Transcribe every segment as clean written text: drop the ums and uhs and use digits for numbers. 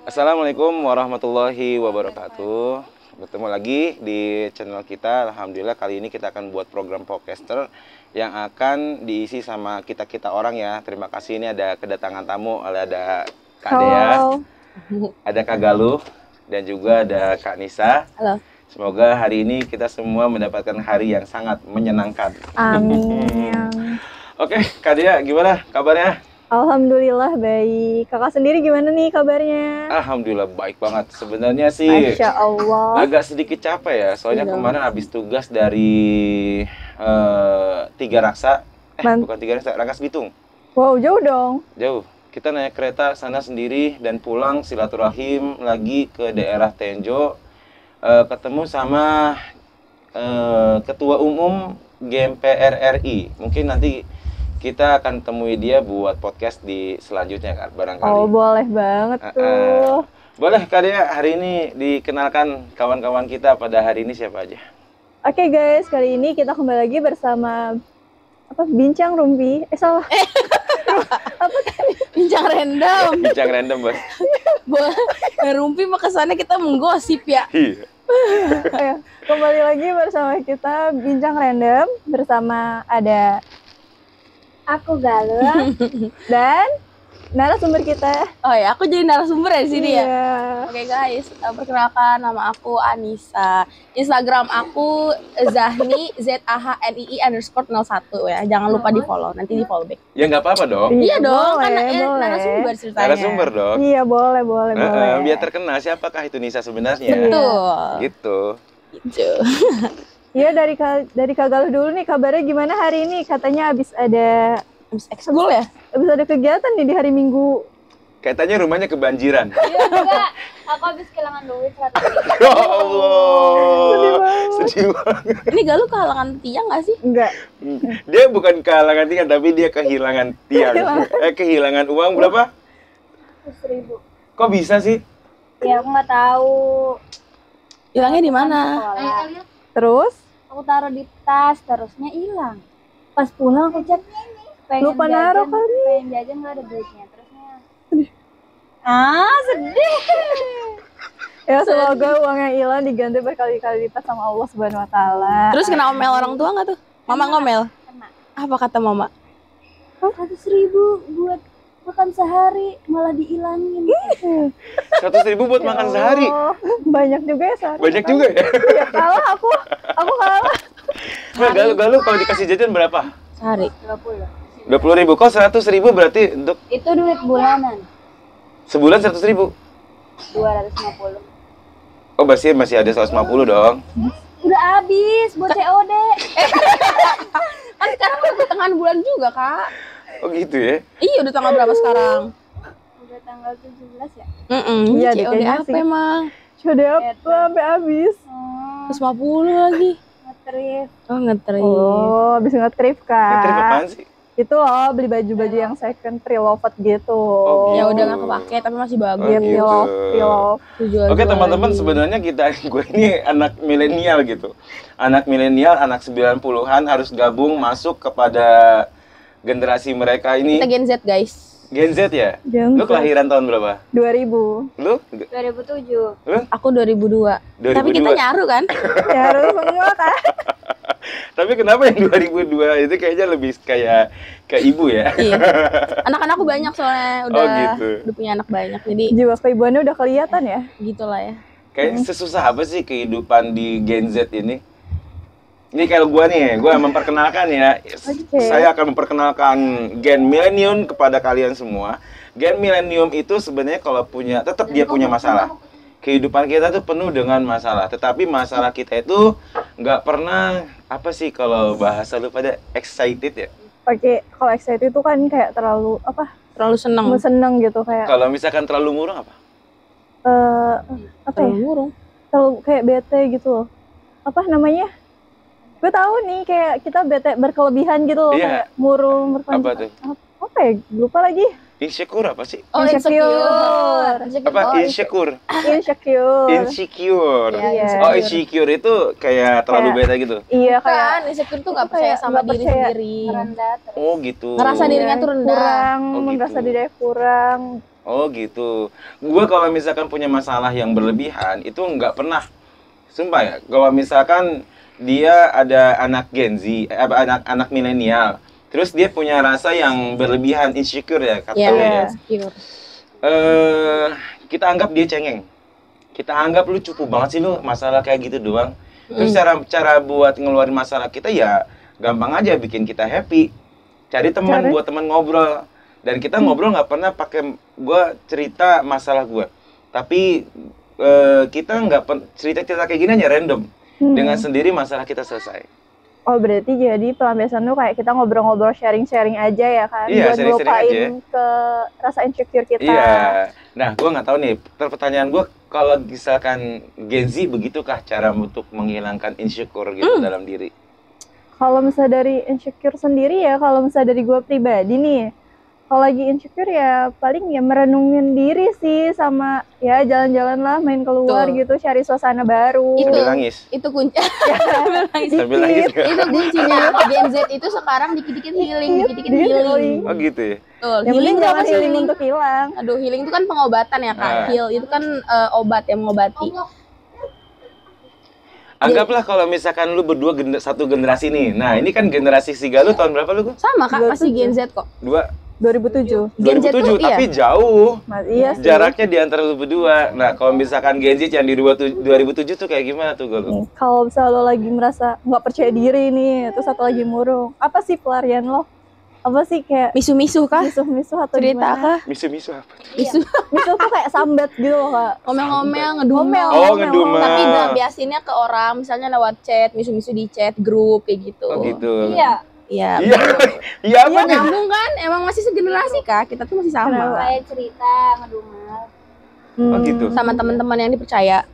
Assalamualaikum warahmatullahi wabarakatuh. Bertemu lagi di channel kita. Alhamdulillah kali ini kita akan buat program podcaster yang akan diisi sama kita-kita orang ya. Terima kasih, ini ada kedatangan tamu, ada Kak Dea, ada Kak Galuh, dan juga ada Kak Nisa. Halo. Semoga hari ini kita semua mendapatkan hari yang sangat menyenangkan. Amin. Oke, Kak Dea, gimana kabarnya? Alhamdulillah baik. Kakak sendiri gimana nih kabarnya? Alhamdulillah baik banget. Sebenarnya sih Masya Allah. agak sedikit capek ya, soalnya kemarin habis tugas dari Tiga Raksa. Bukan Tiga Raksa, Rangkas Bitung. Wow, jauh dong. Jauh. Kita naik kereta sana sendiri dan pulang silaturahim lagi ke daerah Tenjo. Ketemu sama Ketua Umum GMPR RI. Mungkin nanti kita akan temui dia buat podcast di selanjutnya kan, barangkali. Oh, boleh banget tuh. Boleh Kak Dea, hari ini dikenalkan kawan-kawan kita pada hari ini siapa aja? Oke guys, kali ini kita kembali lagi bersama Bincang Rumpi. Salah. Apa tadi? Bincang random. Bincang random, Bos. Rumpi mah kesannya kita menggosip ya. Iya. Ayo, kembali lagi bersama kita Bincang Random bersama ada aku Galuh dan narasumber kita. Oh ya, aku jadi narasumber ya di sini ya. Iya. Oke guys, perkenalkan nama aku Anissa. Instagram aku Zahni ZAHNII_01 ya. Jangan lupa di follow, nanti di follow back. Ya nggak apa-apa dong. Iya dong, kan boleh. narasumber ceritanya. Narasumber dong. Iya, boleh. Biar terkenal siapakah itu Nisa sebenarnya. Betul. Gitu. Gitu. Iya, dari Kak Galuh dulu nih, kabarnya gimana hari ini? Katanya habis ada ekskul ya? Habis ada kegiatan nih di hari Minggu. Katanya rumahnya kebanjiran. Iya enggak, aku habis kehilangan duit 100 ribu. Ya Allah. Sedih banget. Ini Galuh kehalangan tiang nggak sih? Enggak. Dia bukan kehalangan tiang, tapi dia kehilangan tiang. Kehilangan uang berapa? 100 ribu. Kok bisa sih? Ya aku nggak tahu. Hilangnya di mana? Sekolah. Terus? Aku taruh di tas, terusnya hilang. Pas pulang aku cek, Lupa naruh kali. pengen jajan nggak ada duitnya, terusnya. Sedih. Ya, semoga uang yang hilang diganti berkali-kali lipat sama Allah Subhanahu wa taala. Terus kena omel orang tua nggak tuh? Mama ngomel? Kena. Apa kata mama? 100 ribu buat makan sehari malah dihilangin. 100 ribu buat makan sehari. Oh, banyak juga ya sehari. Banyak juga ya. Ya, kalah aku kalah. Nah, Galuh kalau dikasih jajan berapa? Sehari. 20.000. Kok 100.000 berarti untuk Itu duit bulanan. sebulan 100.000? 250. Oh, berarti masih ada 150 dong. Udah habis buat COD. Kan sekarang udah pertengahan bulan juga, Kak. Oh gitu ya? Iya, udah tanggal berapa sekarang? Udah tanggal 17 ya. Iya, COD kayaknya apa sih. emang? Sudah apa sampai habis? 150 lagi. Ngetrip. Oh, ngetrip. Oh, habis nge-trip Ngetrip kan? apaan sih? Itu loh, beli baju-baju yang second pre-loved gitu. Oh, Ya gitu. udah nggak kepake tapi masih bagus. Iya, gitu. pre-love. Dijual-jual Oke teman-teman, lagi. sebenarnya gue ini anak milenial gitu. Anak milenial, anak 90-an harus gabung masuk kepada generasi mereka ini. Kita Gen Z, guys. Gen Z ya? Gen Lu Z. kelahiran tahun berapa? 2000. Lu? 2007. Aku 2002. 2002. Tapi kita nyaru kan? Ya harus semua kan? Tapi kenapa yang 2002 itu kayaknya lebih kayak ke ibu ya? Iya. Anak-anakku banyak soalnya udah gitu. udah punya anak banyak. Jadi Jiwa keibuannya udah kelihatan ya. gitulah ya. Kayaknya sesusah apa sih kehidupan di Gen Z ini? Ini kalau gua nih, gua memperkenalkan ya. Oke. Saya akan memperkenalkan Gen Millennium kepada kalian semua. Gen Millennium itu sebenarnya kalau tetap dia punya masalah. Kehidupan kita tuh penuh dengan masalah. Tetapi masalah kita itu nggak pernah, apa sih kalau bahasa lu pada excited ya? Pakai kalau excited itu kan kayak terlalu Terlalu seneng. seneng gitu kayak Kalau misalkan terlalu murah apa? Terlalu murung. terlalu kayak bete gitu loh. Apa namanya? Gue tahu nih kayak kita bete berkelebihan gitu loh, Iya. kayak murung Apa tuh? Apa ya? Lupa lagi. Insecure apa sih? Oh, Insecure. Apa insecure? Insecure. Insecure. Iya. Oh, insecure itu kayak terlalu Kayak- beta gitu. Iya kayak Kan insecure tuh nggak percaya kayak sama nggak diri percaya. sendiri. Rendah terus. Oh, gitu. Ngerasa dirinya tuh rendah. kurang, Oh, gitu. merasa dirinya kurang. Oh gitu. Gua kalau misalkan punya masalah yang berlebihan itu nggak pernah. Sumpah ya. Kalau misalkan dia ada anak Gen Z, anak milenial, terus dia punya rasa yang berlebihan, insecure ya katanya ya. Insecure. Eh, kita anggap dia cengeng. Kita anggap lu cukup banget sih lu masalah kayak gitu doang. Terus cara buat ngeluarin masalah kita ya gampang aja bikin kita happy. Cari teman buat teman ngobrol. Dan kita ngobrol nggak pernah pakai gua cerita masalah gua. Tapi kita nggak cerita kayak gini aja random. Dengan sendiri masalah kita selesai. Oh berarti jadi pelampiasan lu kayak kita ngobrol-ngobrol sharing-sharing aja ya kan? Iya, buat sharing-sharing ngelupain aja. ke rasa insecure kita. Iya. Nah, gua nggak tahu nih. Pertanyaan gua kalau misalkan Gen Z begitukah cara untuk menghilangkan insecure gitu dalam diri? Kalau misalnya dari insecure sendiri ya, kalau misalnya dari gue pribadi nih, kalau lagi insecure ya paling ya merenungin diri sih sama ya jalan-jalan lah, main keluar Tuh. gitu, cari suasana baru. Itu. Sambil nangis. Itu kunci. Sambil nangis. Itu kuncinya. Gen Z itu sekarang dikit-dikit healing, dikit-dikit healing. Oh gitu ya. Betul. Yang penting Healing jangan apa sih healing healing? untuk hilang. Aduh, healing itu kan pengobatan ya Kak. Ah. Heal itu kan obat yang mengobati. Anggaplah kalau misalkan lu berdua satu generasi nih. Nah, ini kan generasi si Galuh tahun berapa lu? Sama Kak, masih Gen Z kok. 2007. Gen Z tuh 2007, iya. tapi jauh. Mas, iya sih. Jaraknya di antara lu berdua. Nah, kalau misalkan Gen Z yang di 2007 tuh kayak gimana tuh Galuh? Kalau misalnya lo lagi merasa nggak percaya diri nih, terus satu lagi murung, apa sih pelarian lo? Apa sih kayak Misuh-misuh kah? misuh-misuh atau Cerita gimana? kah? Misu-misu apa tuh? Misuh. Misuh tuh kayak sambat gitu loh kak. Ngomel-ngomel, ngedumel. Oh, ngedumel. Tapi biasinnya ke orang, misalnya lewat chat, misuh-misuh di chat, grup kayak gitu. Oh gitu. Iya, Iya. Iya. Iya apa nih? Nyambung kan? Emang masih segenerasi Kak, kita tuh masih sama. kayak cerita ngedumel. Oh gitu. Sama teman-teman yang dipercaya.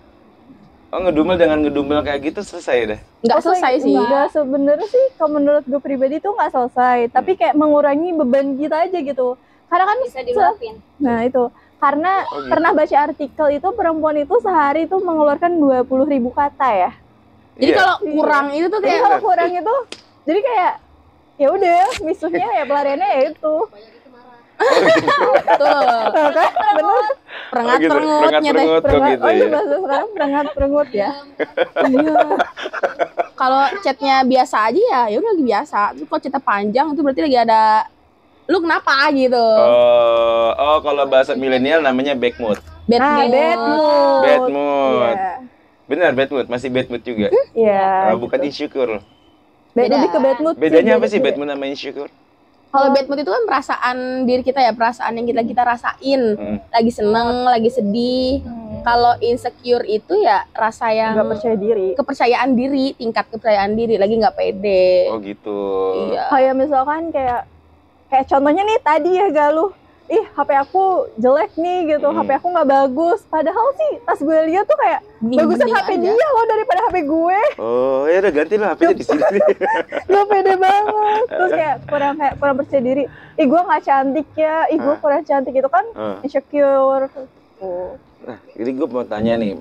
Oh, ngedumel dengan ngedumel kayak gitu selesai deh. Nggak selesai sih. Enggak, sebenarnya sih kalau menurut gue pribadi tuh nggak selesai, tapi kayak mengurangi beban kita aja gitu. Karena kan Bisa diluapin. nah itu karena Oh, gitu. pernah baca artikel itu perempuan itu sehari itu mengeluarkan 20.000 kata ya. Jadi Iya. kalau kurang itu tuh Jadi kayak kalau kurang itu jadi kayak ya udah misuhnya ya pelariannya ya itu. tuh Tuh kan? Bener. perengat Oh, gitu. perengutnya teh. Perengat-perengut. Perengat, gitu oh iya ya. bahasa sekarang perengat perengut ya. Iya. Kalau chatnya biasa aja ya udah lagi biasa. Tapi kalau chatnya panjang itu berarti lagi ada lu kenapa gitu. Oh, kalau bahasa milenial namanya back mood. Bad Nah, mood. bad mood. Bad mood. Iya. Benar, bad mood. Masih bad mood juga. Iya. Bukan insecure. Beda. Lebih ke bad mood. sih, Bedanya apa beda sih sih. bad mood sama insecure? Kalau bad mood itu kan perasaan diri kita ya, perasaan yang kita rasain. Hmm. Lagi seneng, lagi sedih. Kalau insecure itu ya rasa yang Nggak percaya diri. kepercayaan diri, tingkat kepercayaan diri, lagi nggak pede. Oh gitu. Iya. Kayak misalkan kayak contohnya nih tadi ya Galuh, ih HP aku jelek nih gitu, HP aku nggak bagus, padahal sih pas gue lihat tuh kayak bagusan HP aja. dia loh daripada HP gue. Oh, ya udah ganti lah HP-nya di sini. Gak pede banget, terus kayak kurang percaya diri, ih gue nggak cantik ya, ih gue kurang cantik, itu kan insecure. Nah, jadi gue mau tanya nih,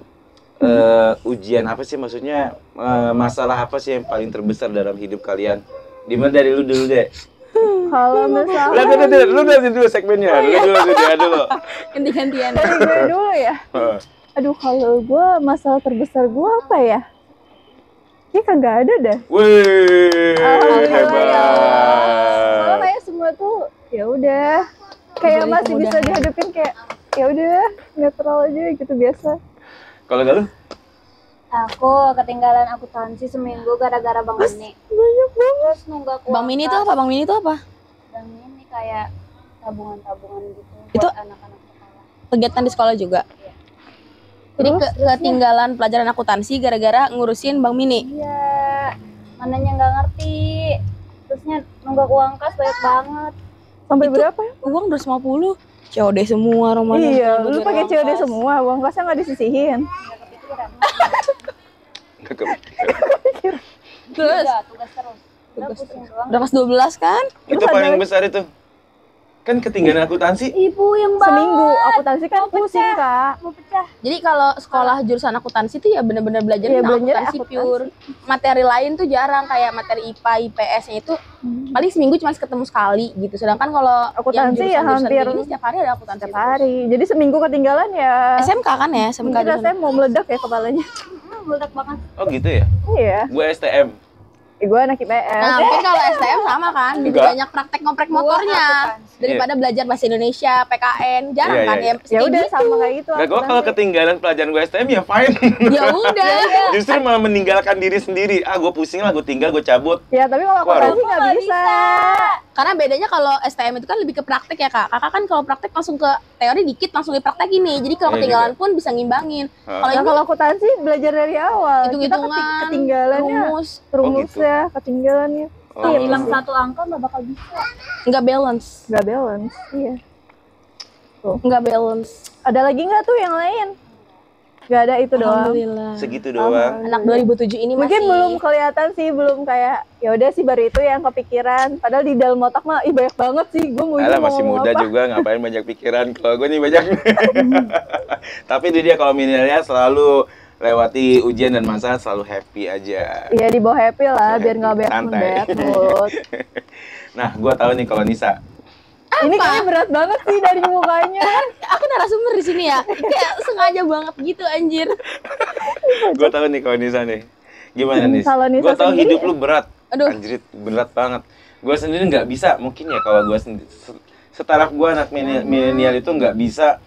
ujian apa sih maksudnya, masalah apa sih yang paling terbesar dalam hidup kalian? Dimana dari lu dulu deh. Kalau misalnya Lu dari dulu segmennya, lu dulu. Ganti-gantian. dari gue dulu ya, aduh kalau gue masalah terbesar gue apa ya? Kayak kagak ada dah. Wih, Alhamdulillah ya. Soalnya hebat. kayak semua tuh ya udah kayak Diberi masih bisa kemudahan. dihadapin kayak ya udah netral aja gitu biasa. Kalau gak lu? Aku ketinggalan akuntansi seminggu gara-gara Bang Mini. Banyak banget. Terus nunggak Bang Mini itu apa? Bang Mini itu apa? Bang Mini kayak tabungan-tabungan gitu Itu- buat anak-anak sekolah. Kegiatan di sekolah juga. Jadi ketinggalan pelajaran akuntansi gara-gara ngurusin Bang Mini. Iya, mananya nggak ngerti. Terusnya nunggak uang kas banyak banget. Sampai Itu- berapa ya? Uang 250. COD semua Roman. Iya, lu pakai COD semua, uang kasnya nggak disisihin. Nggak kepikiran. Nggak kepikiran. Terus Tugas terus. Udah Tugas pusing doang. udah kelas 12 kan? Itu paling besar itu. Kan ketinggalan akuntansi. Ibu yang bawa. Seminggu akuntansi kan pusing, Kak. Mau pecah. Jadi kalau sekolah jurusan akuntansi tuh ya bener-bener belajar Iya, tentang belajar akuntansi akuntansi. pure. Materi lain tuh jarang, kayak materi IPA, IPS-nya itu paling seminggu cuma ketemu sekali gitu. Sedangkan kalau yang Akuntansi ya jurusan-jurusan hampir kayak gini setiap hari ada akuntansi. Setiap hari. Jadi seminggu ketinggalan ya. SMK kan ya, SMK Mungkin jurusan. saya mau meledak ya kepalanya. Meledak banget. Oh gitu ya. Iya. Gue STM. Gue anak IPS. Nah, mungkin kalau STM sama kan, lebih Enggak. banyak praktek ngoprek motornya daripada belajar bahasa Indonesia, PKN, jarang Iya, kan iya. ya. Ya udah sama kayak gitu. Nah, gue kalau ketinggalan pelajaran gue STM ya fine. Ya udah. Justru malah meninggalkan diri sendiri. Ah, gue pusing lah, gue tinggal, gue cabut. Ya tapi kalau akuntansi nggak bisa. Karena bedanya kalau STM itu kan lebih ke praktek ya kak. Kakak kan kalau praktek langsung ke teori dikit langsung dipraktekin nih. Jadi kalau Iya ketinggalan pun bisa ngimbangin. Ah. Kalau Nah, ini kalau akuntansi belajar dari awal. Kita hitung-hitungan, ketinggalannya rumus, rumus gitu. ya, ketinggalannya. Oh. Hilang satu angka nggak bakal bisa. nggak balance, Nggak balance. Iya. nggak balance. Ada lagi nggak tuh yang lain? Nggak ada itu doang. Alhamdulillah. Segitu doang. Anak 2007 ini Mungkin masih belum kelihatan sih, belum kayak ya udah sih baru itu yang kepikiran. Padahal di dalam otak mah ih banyak banget sih. Gue mau Alah mau masih ngomong muda apa. juga, ngapain banyak pikiran. Kalau gue nih banyak. Tapi dia kalau milenial selalu lewati ujian dan masalah selalu happy aja. Iya dibawa happy lah, Happy, biar nggak bad santai. bad mood. Nah, gue tahu nih kalau Nisa. Ini kayaknya berat banget sih dari mukanya. aku narasumber di sini ya. Kayak sengaja banget gitu anjir. Gue tahu nih kalau Nisa nih. Gimana nih? Kalau Nisa Gue tahu sendiri- hidup lu berat. Aduh. Anjir, berat banget. Gue sendiri nggak bisa. Mungkin ya kalau gue sendiri, setaraf gue anak milenial itu nggak bisa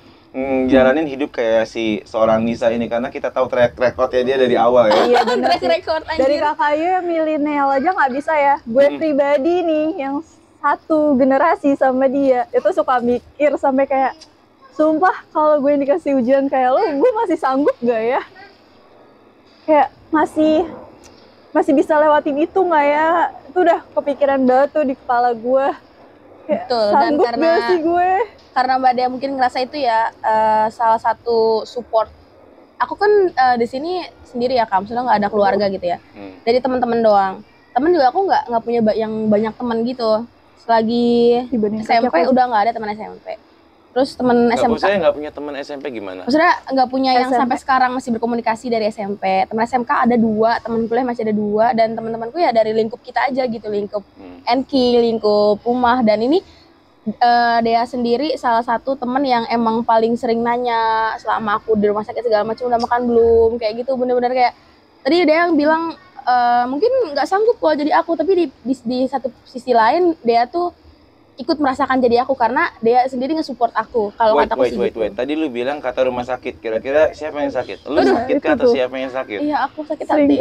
jalanin hidup kayak si seorang Nisa ini, karena kita tahu track recordnya dia dari awal ya. Iya bener Track sih. record Dari anjir. kakak Ayu yang milenial aja nggak bisa ya. Gue pribadi nih yang satu generasi sama dia itu suka mikir sampai kayak sumpah kalau gue dikasih ujian kayak lo, gue masih sanggup gak ya? Kayak masih bisa lewatin itu nggak ya? Itu udah kepikiran banget tuh di kepala gue. Kayak, Betul, dan sanggup karena gak sih gue? karena Mbak Dea mungkin ngerasa itu ya salah satu support. Aku kan di sini sendiri ya Kak, maksudnya nggak ada keluarga gitu ya. Dari teman-teman doang. Temen juga aku nggak punya yang banyak teman gitu. Selagi Dibanding SMP kakak, udah nggak ada teman SMP. Terus teman Nggak, SMK, saya nggak punya teman SMP gimana? maksudnya nggak punya yang SMP. sampai sekarang masih berkomunikasi dari SMP. Teman SMK ada 2, teman kuliah masih ada 2, dan teman-temanku ya dari lingkup kita aja gitu, lingkup Enki, lingkup rumah. Dan ini Dea sendiri salah satu teman yang emang paling sering nanya selama aku di rumah sakit segala macam, udah makan belum, kayak gitu. Bener-bener kayak tadi Dea yang bilang mungkin nggak sanggup kalau jadi aku, tapi di satu sisi lain Dea tuh ikut merasakan jadi aku karena Dea sendiri nge-support aku. Kalau kataku sih gitu. Wait. Tadi lu bilang kata rumah sakit. Kira-kira siapa yang sakit? Lu Aduh, sakit itu kah atau tuh. siapa yang sakit? Iya, aku sakit Sering hati.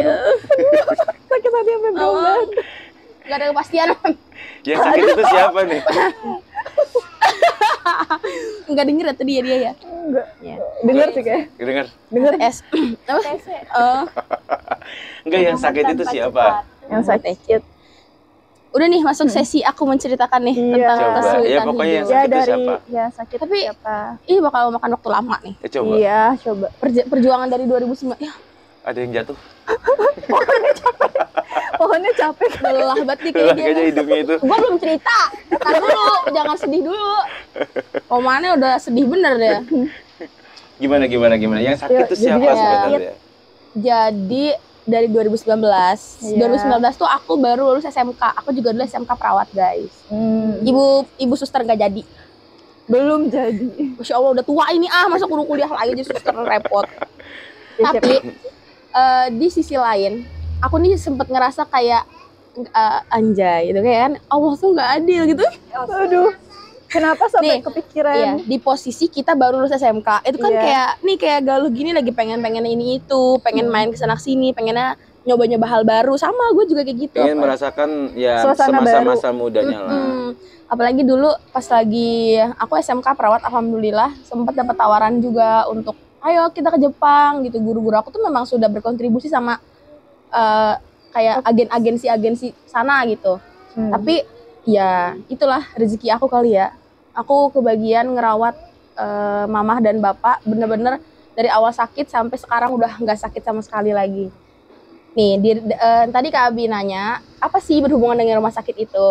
sakit hati sampai berobat. Gak ada kepastian. Yang sakit itu siapa nih? Nggak denger ya tadi ya dia ya. Enggak. Ya. Denger sih kayak. Dengar. Denger S. Apa? Enggak, yang sakit itu siapa? yang sakit. Udah nih masuk sesi aku menceritakan nih Iya. tentang Coba. kesulitan Ya, pokoknya yang hidup. Ya sakit itu dari siapa? ya sakit Tapi- siapa? Ini bakal makan waktu lama nih. Coba. Iya, coba. Perjuangan dari 2009. Ya, Ada yang jatuh. Pohonnya capek. lelah banget nih Lah, kayak dia. kayaknya hidupnya itu. Gua belum cerita. Ntar dulu, jangan sedih dulu. Romannya udah sedih bener deh. Gimana? Yang sakit Ya, itu jadi siapa ya, sebenarnya? Jadi dari 2019. Iya. 2019 tuh aku baru lulus SMK. Aku juga dulu SMK perawat, guys. Ibu suster nggak jadi. Belum jadi. Masya Allah udah tua ini masa kudu kuliah lagi jadi suster repot. Ya, siapa- Tapi di sisi lain, aku nih sempet ngerasa kayak anjay gitu kan. Allah tuh nggak adil gitu. Aduh. Kenapa sampai Nih, kepikiran? Iya, di posisi kita baru lulus SMK. Itu kan Iya. kayak galuh gini lagi pengen ini itu, pengen main kesana sini, pengennya nyoba-nyoba hal baru. Sama gue juga kayak gitu. Pengen merasakan ya Suasana semasa-masa mudanya lah. Apalagi dulu pas lagi aku SMK perawat, alhamdulillah sempat dapat tawaran juga untuk ayo kita ke Jepang gitu. Guru-guru aku tuh memang sudah berkontribusi sama kayak agensi sana gitu. Tapi ya itulah rezeki aku kali ya. Aku kebagian ngerawat mamah dan bapak bener-bener dari awal sakit sampai sekarang udah nggak sakit sama sekali lagi. Nih, tadi Kak Abi nanya, apa sih berhubungan dengan rumah sakit itu?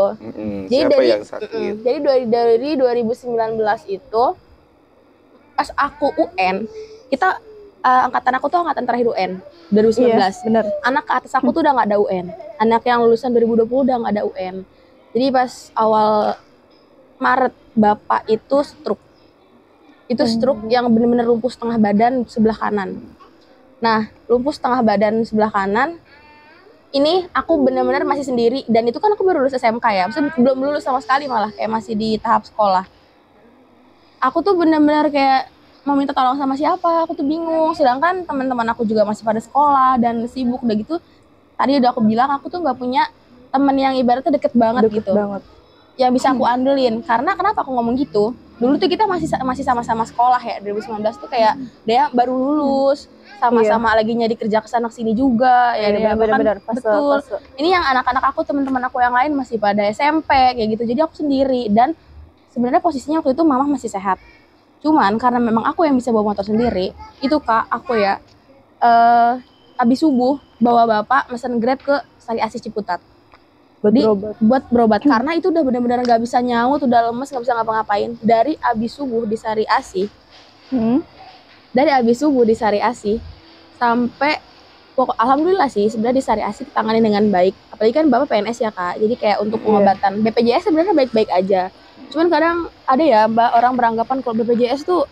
Jadi Siapa dari yang sakit? jadi dari 2019 itu pas aku UN, kita angkatan aku tuh angkatan terakhir UN 2019. Iya, bener. Anak ke atas aku tuh udah nggak ada UN. Anak yang lulusan 2020 udah nggak ada UN. Jadi pas awal Maret bapak itu stroke. Itu stroke yang bener-bener lumpuh setengah badan sebelah kanan. Nah, lumpuh setengah badan sebelah kanan. Ini aku benar-benar masih sendiri dan itu kan aku baru lulus SMK ya. Maksudnya belum lulus sama sekali malah kayak masih di tahap sekolah. Aku tuh benar-benar kayak mau minta tolong sama siapa, aku tuh bingung. Sedangkan teman-teman aku juga masih pada sekolah dan sibuk udah gitu. Tadi udah aku bilang aku tuh nggak punya teman yang ibaratnya deket banget gitu. Banget. Yang bisa aku andelin. Karena kenapa aku ngomong gitu? Dulu tuh kita masih sama-sama sekolah ya. 2019 tuh kayak dia baru lulus, sama-sama lagi nyari kerja kesana sini juga ya. Iya, benar-benar betul. Ini yang anak-anak aku, teman-teman aku yang lain masih pada SMP kayak gitu. Jadi aku sendiri dan sebenarnya posisinya waktu itu mama masih sehat. Cuman karena memang aku yang bisa bawa motor sendiri, itu Kak, aku ya habis subuh bawa bapak mesen Grab ke Sari Asih Ciputat. Buat berobat karena itu udah benar-benar nggak bisa nyaut, udah lemes, nggak bisa ngapa-ngapain. Dari abis subuh di Sari Asih, dari abis subuh di Sari Asih sampai alhamdulillah sih sebenarnya di Sari Asih ditangani dengan baik. Apalagi kan bapak PNS ya Kak, jadi kayak untuk pengobatan BPJS sebenarnya baik-baik aja. Cuman kadang ada ya orang beranggapan kalau BPJS tuh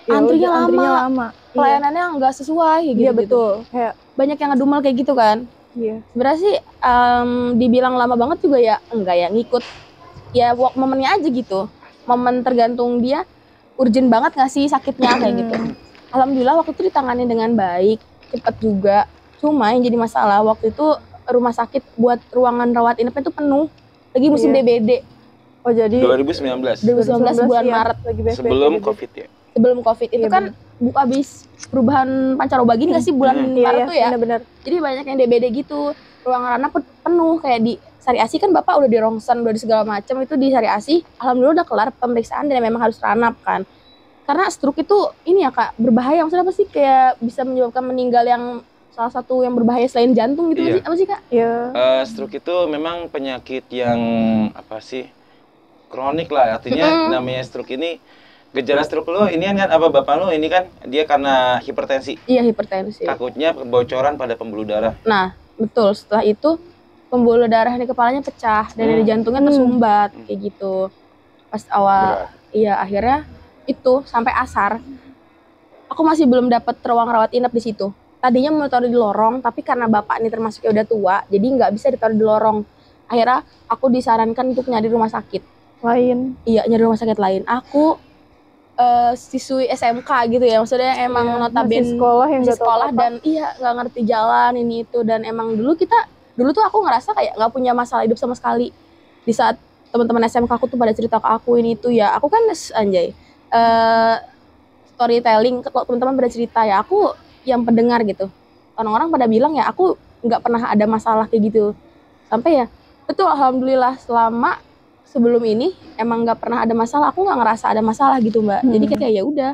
antrinya lama. Pelayanannya nggak sesuai gitu. Iya betul. Kayak banyak yang ngedumel kayak gitu kan. Iya. Sebenarnya sih dibilang lama banget juga ya enggak ya, ngikut ya momennya aja gitu. Momen tergantung dia urgent banget nggak sih sakitnya kayak gitu. Alhamdulillah waktu itu ditangani dengan baik, cepet juga. Cuma yang jadi masalah waktu itu rumah sakit buat ruangan rawat inapnya itu penuh. Lagi musim DBD. Oh jadi 2019 bulan Maret lagi sebelum Covid ya. Sebelum Covid itu kan abis perubahan pancaroba gini nggak sih bulan Maret tuh ya. Benar-benar. Jadi banyak yang DBD gitu. Ruangan ranah penuh kayak di Sari Asih kan bapak udah di rongsen, udah di segala macam. Itu di Sari Asih alhamdulillah udah kelar pemeriksaan dan memang harus ranap kan. Karena stroke itu ini ya Kak, berbahaya. Maksudnya apa sih, kayak bisa menyebabkan meninggal yang salah satu yang berbahaya selain jantung gitu. Iya. Apa sih Kak? Iya. Stroke itu memang penyakit yang apa sih, kronik lah. Artinya namanya stroke ini, gejala stroke lo ini kan apa bapak lo ini kan dia karena hipertensi. Iya, hipertensi. Takutnya kebocoran pada pembuluh darah. Nah betul, setelah itu pembuluh darah di kepalanya pecah dan di jantungnya tersumbat kayak gitu. Pas awal iya akhirnya itu sampai asar aku masih belum dapat ruang rawat inap di situ. Tadinya mau taruh di lorong, tapi karena bapak ini termasuknya udah tua, jadi nggak bisa ditaruh di lorong. Akhirnya aku disarankan untuk nyari rumah sakit lain. Iya, nyari rumah sakit lain. Aku siswi SMK gitu ya, maksudnya emang notabene sekolah dan iya nggak ngerti jalan ini itu, dan emang dulu tuh aku ngerasa kayak nggak punya masalah hidup sama sekali. Di saat teman-teman SMK aku tuh pada cerita ke aku ini itu ya, aku kan anjay storytelling, kalau teman-teman pada cerita ya aku yang pendengar gitu. Orang-orang pada bilang ya aku nggak pernah ada masalah kayak gitu. Sampai ya betul alhamdulillah selama sebelum ini emang nggak pernah ada masalah, aku nggak ngerasa ada masalah gitu Mbak. Jadi kayak ya udah.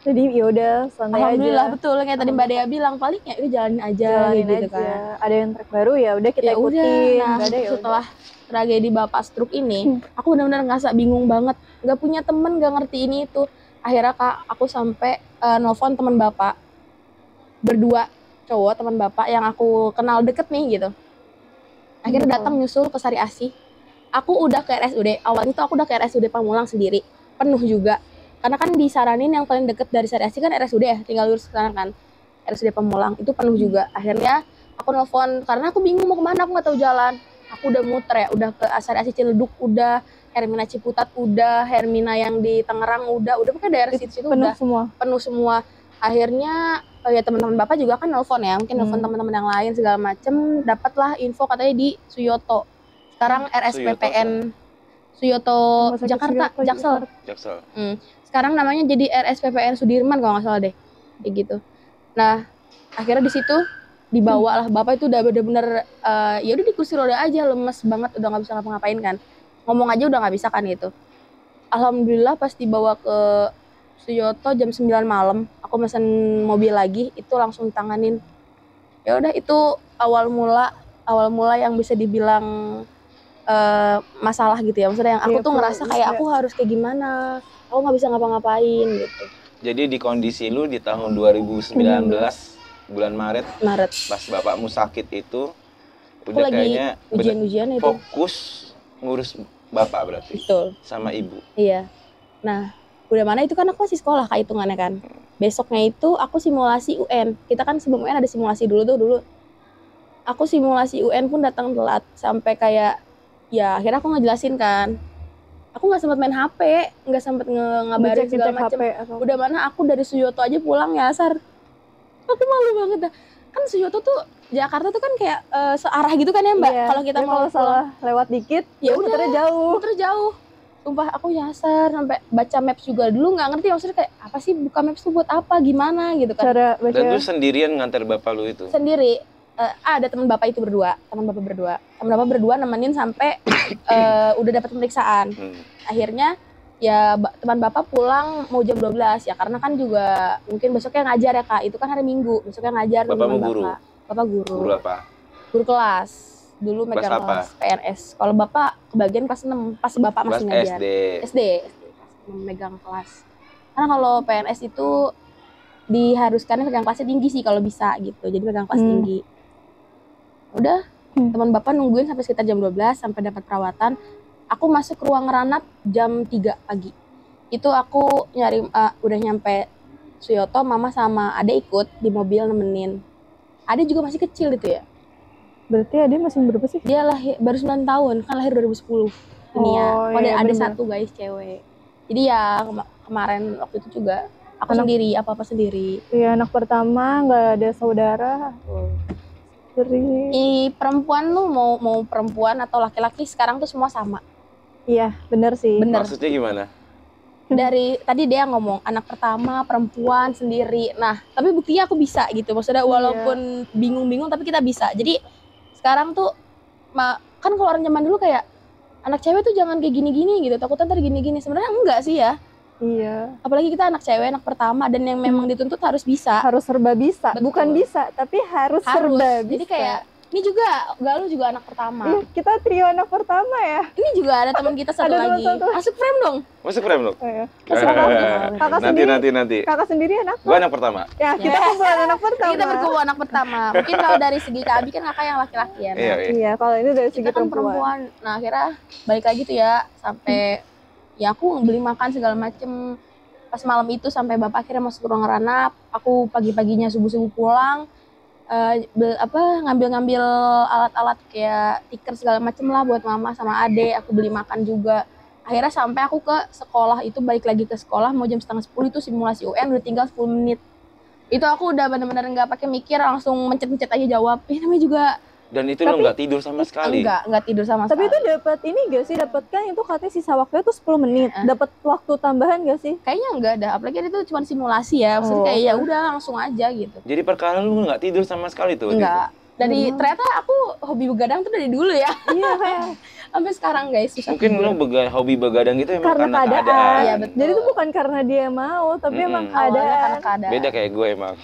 Jadi ya udah santai alhamdulillah aja. Betul kayak tadi Mbak Dea bilang, paling ya udah jalanin aja gitu kan. Ada yang track baru ya udah kita ikutin. Nah, setelah tragedi bapak stroke ini, aku benar-benar ngerasa bingung banget, nggak punya temen, nggak ngerti ini itu. Akhirnya Kak, aku sampai nelfon teman bapak berdua, cowok teman bapak yang aku kenal deket nih gitu. Akhirnya datang nyusul ke Sari Asih. Aku udah ke RSUD, awalnya tuh aku udah ke RSUD Pamulang sendiri, penuh juga. Karena kan disaranin yang paling deket dari Sari Asih kan RSUD ya, tinggal lurus ke sana kan. RSUD Pamulang, itu penuh juga. Akhirnya aku nelfon, karena aku bingung mau kemana, aku gak tahu jalan. Aku udah muter ya, udah ke Sari Asih Ciledug, udah Hermina Ciputat, udah Hermina yang di Tangerang, udah pokoknya daerah situ udah penuh semua. Akhirnya ya teman-teman bapak juga kan nelfon ya, mungkin nelfon teman-teman yang lain segala macem, dapatlah info katanya di Suyoto. Sekarang RSPPN Suyoto Jakarta, Jaksel. Sekarang namanya jadi RSPPN Sudirman kalau nggak salah deh, kayak gitu. Nah akhirnya di situ dibawa lah, bapak itu udah bener-bener ya udah di kursi roda aja, lemes banget, udah nggak bisa ngapa-ngapain kan, ngomong aja udah nggak bisa kan gitu. Alhamdulillah pas dibawa ke Suyoto jam 9 malam, aku mesen mobil lagi, itu langsung ditanganin. Ya udah itu awal mula yang bisa dibilang masalah gitu ya, maksudnya yang aku Iya, tuh ngerasa kayak aku iya. harus kayak gimana, aku nggak bisa ngapa-ngapain gitu. Jadi di kondisi lu di tahun 2019 bulan Maret pas bapakmu sakit itu Aku udah lagi kayaknya ujian-ujian itu. fokus ngurus bapak berarti Betul. sama ibu. Iya. Nah, udah mana itu kan aku masih sekolah Kak hitungannya kan. Besoknya itu aku simulasi UN. Kita kan sebelum UN ada simulasi dulu. Aku simulasi UN pun datang telat sampai kayak ya akhirnya aku ngejelasin kan. Aku nggak sempat main HP, nggak sempat ngabarin segala macam. Udah mana aku dari Suyoto aja pulang ya Sar. Aku malu banget dah. Kan Suyoto tuh Jakarta tuh kan kayak searah gitu kan ya Mbak. Iya, Kalau kita tapi mau kalau salah lewat dikit, ya udah muternya jauh. muter jauh. Sumpah aku nyasar sampai baca maps juga dulu nggak ngerti maksudnya kayak apa sih buka maps tuh buat apa gimana gitu kan. Cara baca. Dan lu sendirian nganter bapak lu itu. Sendiri ada teman bapak berdua nemenin sampai udah dapat pemeriksaan. Akhirnya ya teman bapak pulang mau jam 12 ya karena kan juga mungkin besoknya ngajar ya Kak, itu kan hari Minggu, besoknya ngajar. Bapakmu guru? Bapak guru. Guru apa? Guru kelas. Dulu megang kelas PNS. Kalau bapak kebagian kelas 6 pas bapak masih ngajar. SD pas megang kelas. Karena kalau PNS itu diharuskan megang kelasnya tinggi sih kalau bisa gitu. Jadi megang kelas tinggi. Udah, teman bapak nungguin sampai sekitar jam 12 sampai dapat perawatan. Aku masuk ke ruang ranap jam 3 pagi. Itu aku nyari udah nyampe Suyoto, mama sama Ade ikut di mobil nemenin. Ade juga masih kecil itu ya. Berarti Ade masih berapa sih? Dia lahir baru 9 tahun, kan lahir 2010. Ini ya. Oh, dan ada bener. satu guys cewek. Jadi ya kemarin waktu itu juga aku sendiri, apa-apa sendiri. Iya, anak pertama nggak ada saudara. Perempuan lu mau perempuan atau laki-laki sekarang tuh semua sama. Iya, bener sih. Bener. Maksudnya gimana? Dari tadi dia ngomong anak pertama perempuan sendiri. Nah, tapi buktinya aku bisa gitu. Maksudnya walaupun bingung-bingung tapi kita bisa. Jadi sekarang tuh kan kalau orang zaman dulu kayak anak cewek tuh jangan kayak gini-gini gitu. Takutnya ntar gini-gini. Sebenarnya enggak sih ya. Iya. Apalagi kita anak cewek, anak pertama dan yang memang dituntut harus bisa. Harus serba bisa. Betul. Bukan bisa, tapi harus serba bisa. Jadi kayak ini juga Galuh juga anak pertama. Iya, kita trio anak pertama ya. Ini juga ada teman kita satu lagi. Masuk frame dong. Masuk frame lu? Iya. Kakak sendiri. Nanti. Kakak sendiri anak? Gua anak pertama. Ya, kita kumpulan anak pertama. Kita berkumpul anak pertama. Mungkin kalau dari segi Kak Abi kan kakak yang laki-laki ya. Nah. Iya, kalau ini dari segi kita kan perempuan. Nah, akhirnya balik lagi tuh ya sampai ya aku beli makan segala macem. Pas malam itu sampai bapak akhirnya masuk ke ruang ranap. Aku pagi-paginya subuh-subuh pulang. Ngambil-ngambil alat-alat kayak tikar segala macem lah buat mama sama ade. Aku beli makan juga. Akhirnya sampai aku ke sekolah itu, balik lagi ke sekolah mau jam 9:30 itu simulasi UN udah tinggal 10 menit. Itu aku udah benar-benar nggak pakai mikir, langsung mencet-mencet aja jawab. Namanya juga. Dan itu lo nggak tidur sama sekali? Enggak tidur sama sekali. Tapi itu dapat ini gak sih? Dapat kan itu katanya sisa waktunya tuh 10 menit. Dapat waktu tambahan gak sih? Kayaknya enggak ada. Apalagi itu cuma simulasi ya. Maksudnya kayak ya udah langsung aja gitu. Jadi perkara lu nggak tidur sama sekali tuh? Enggak. Dari ternyata aku hobi begadang tuh dari dulu ya. Iya kayak sampai sekarang guys. Mungkin lu hobi begadang gitu emang karena keadaan. Iya betul. Jadi itu bukan karena dia mau, tapi emang keadaan. Beda kayak gue emang.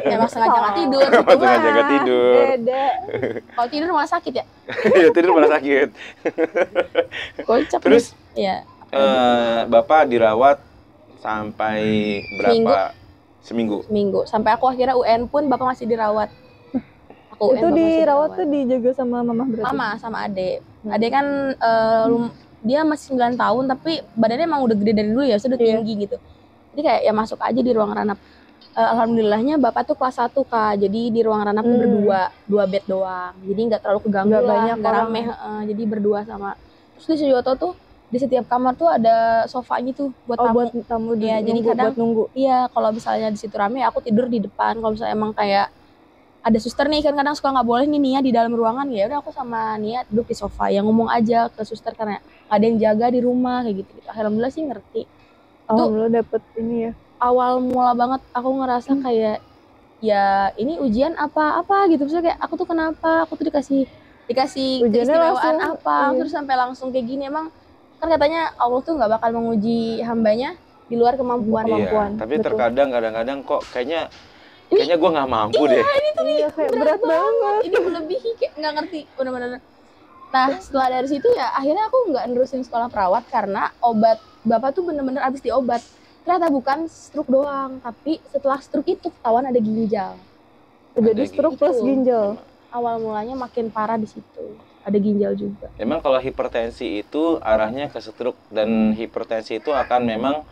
Emang sengaja nggak tidur. Sengaja nggak tidur. Beda. Kalau tidur malah sakit ya? Iya tidur malah sakit. Kocak. Terus? Iya. Bapak dirawat sampai berapa? Seminggu. Sampai aku akhirnya UN pun bapak masih dirawat. Itu dirawat tuh dijaga sama mama berarti? Mama sama ade. Ade kan dia masih 9 tahun tapi badannya emang udah gede dari dulu ya, sudah tinggi gitu. Jadi kayak ya masuk aja di ruang ranap. Alhamdulillahnya bapak tuh kelas 1 Kak. Jadi di ruang ranap tuh berdua, 2 bed doang. Jadi nggak terlalu keganggu lah, banyak nggak rame. Jadi berdua sama. Terus di Suyoto tuh di setiap kamar tuh ada sofanya tuh buat tamu. Buat tamu ya, jadi kadang buat nunggu. Iya, kalau misalnya di situ rame aku tidur di depan. Kalau misalnya emang kayak ada suster nih kan kadang suka nggak boleh nih Nia di dalam ruangan, ya udah aku sama Nia duduk di sofa yang ngomong aja ke suster karena ada yang jaga di rumah kayak gitu. Alhamdulillah sih ngerti. Alhamdulillah dapet ini ya. Awal mula banget aku ngerasa kayak ya ini ujian apa gitu, maksudnya kayak aku tuh kenapa aku tuh dikasih keistimewaan apa terus sampai langsung kayak gini. Emang kan katanya Allah tuh nggak bakal menguji hambanya di luar kemampuan. Iya, tapi terkadang kadang-kadang kok kayaknya Kayaknya gue nggak mampu deh. Iya, kayak berat banget. Ini melebihi, kayak nggak ngerti bener-bener. Nah setelah dari situ ya akhirnya aku nggak nerusin sekolah perawat karena obat bapak tuh bener-bener abis diobat. Ternyata bukan stroke doang, tapi setelah stroke itu ketahuan ada ginjal. Jadi Ada stroke plus ginjal. Awal mulanya makin parah di situ. Ada ginjal juga. Memang kalau hipertensi itu arahnya ke stroke, dan hipertensi itu akan memang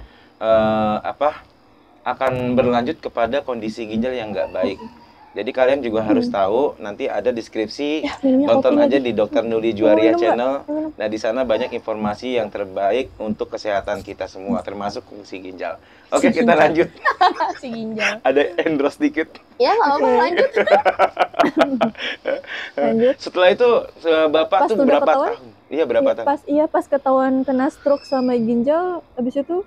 akan berlanjut kepada kondisi ginjal yang nggak baik. Jadi kalian juga harus tahu, nanti ada deskripsi, minumnya tonton kopi aja lagi. di Dr. Nuli Juwaria minum, channel. Nah di sana banyak informasi yang terbaik untuk kesehatan kita semua, termasuk fungsi ginjal. Oke, kita lanjut. Si ginjal. Ada endorse dikit. Ya nggak apa-apa, lanjut. Lanjut. Setelah itu Bapak Pas tuh udah berapa ketahuan? tahun? Iya, berapa tahun? Pas ketahuan kena stroke sama ginjal, habis itu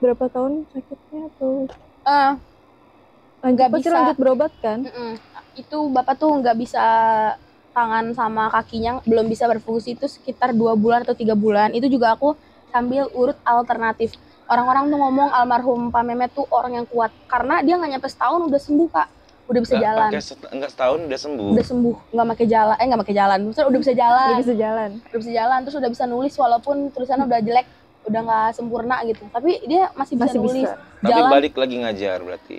berapa tahun sakitnya atau Eh, nggak pasti bisa. lanjut berobat kan? Itu bapak tuh nggak bisa, tangan sama kakinya belum bisa berfungsi itu sekitar 2 bulan atau 3 bulan. Itu juga aku sambil urut alternatif. Orang-orang tuh ngomong almarhum Pak Mehmet tuh orang yang kuat karena dia nggak nyampe setahun udah sembuh Kak, udah bisa jalan. Enggak setahun udah sembuh. Udah sembuh, nggak pakai jalan, maksudnya udah bisa jalan. Udah bisa jalan. Udah bisa jalan, terus udah bisa nulis walaupun tulisannya udah jelek, udah nggak sempurna gitu. Tapi dia masih bisa Masih nulis. bisa. Tapi Jalan, balik lagi ngajar berarti.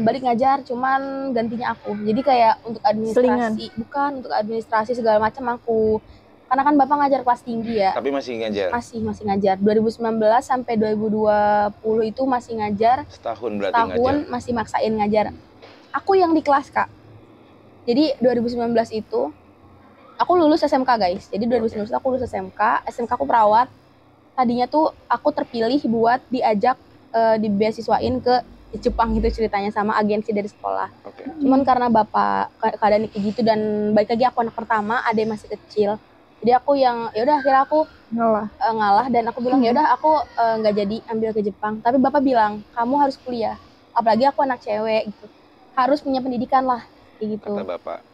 balik ngajar, cuman gantinya aku. Jadi kayak untuk administrasi, bukan untuk administrasi segala macam aku. Karena kan bapak ngajar kelas tinggi ya. Tapi masih ngajar. Masih ngajar. 2019 sampai 2020 itu masih ngajar. Setahun berarti Tahun ngajar. masih maksain ngajar. Aku yang di kelas Kak. Jadi 2019 itu aku lulus SMK guys. Jadi 2019 aku lulus SMK. SMK aku perawat. Tadinya tuh aku terpilih buat diajak dibeasiswain ke Jepang gitu ceritanya sama agensi dari sekolah. Oke. Cuman karena bapak keadaan kayak gitu dan balik lagi aku anak pertama, adek masih kecil. Jadi aku yang ya udah akhirnya aku ngalah dan aku bilang ya udah aku nggak jadi ambil ke Jepang. Tapi bapak bilang kamu harus kuliah. Apalagi aku anak cewek gitu. Harus punya pendidikan lah kayak gitu.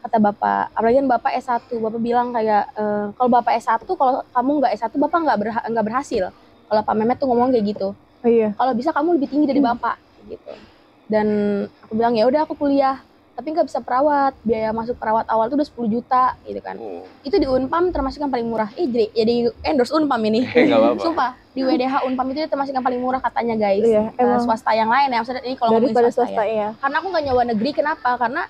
Kata bapak. Apalagi kan bapak S1. Bapak bilang kayak kalau bapak S1 kalau kamu nggak S1 bapak nggak berhasil. Kalau Pak Mehmet tuh ngomong kayak gitu. Oh iya. Kalau bisa kamu lebih tinggi dari bapak gitu. Dan aku bilang ya udah aku kuliah. Tapi nggak bisa perawat, biaya masuk perawat awal tuh udah 10 juta gitu kan. Itu di Unpam termasuk yang paling murah. Jadi endorse Unpam ini. Nggak apa-apa. Sumpah, di WDH Unpam itu termasuk yang paling murah katanya guys. Iya, emang. Swasta yang lain ya, maksudnya ini kalau ngomongin Daripada swasta swasta ya. ya. Karena aku nggak nyawa negeri, kenapa? Karena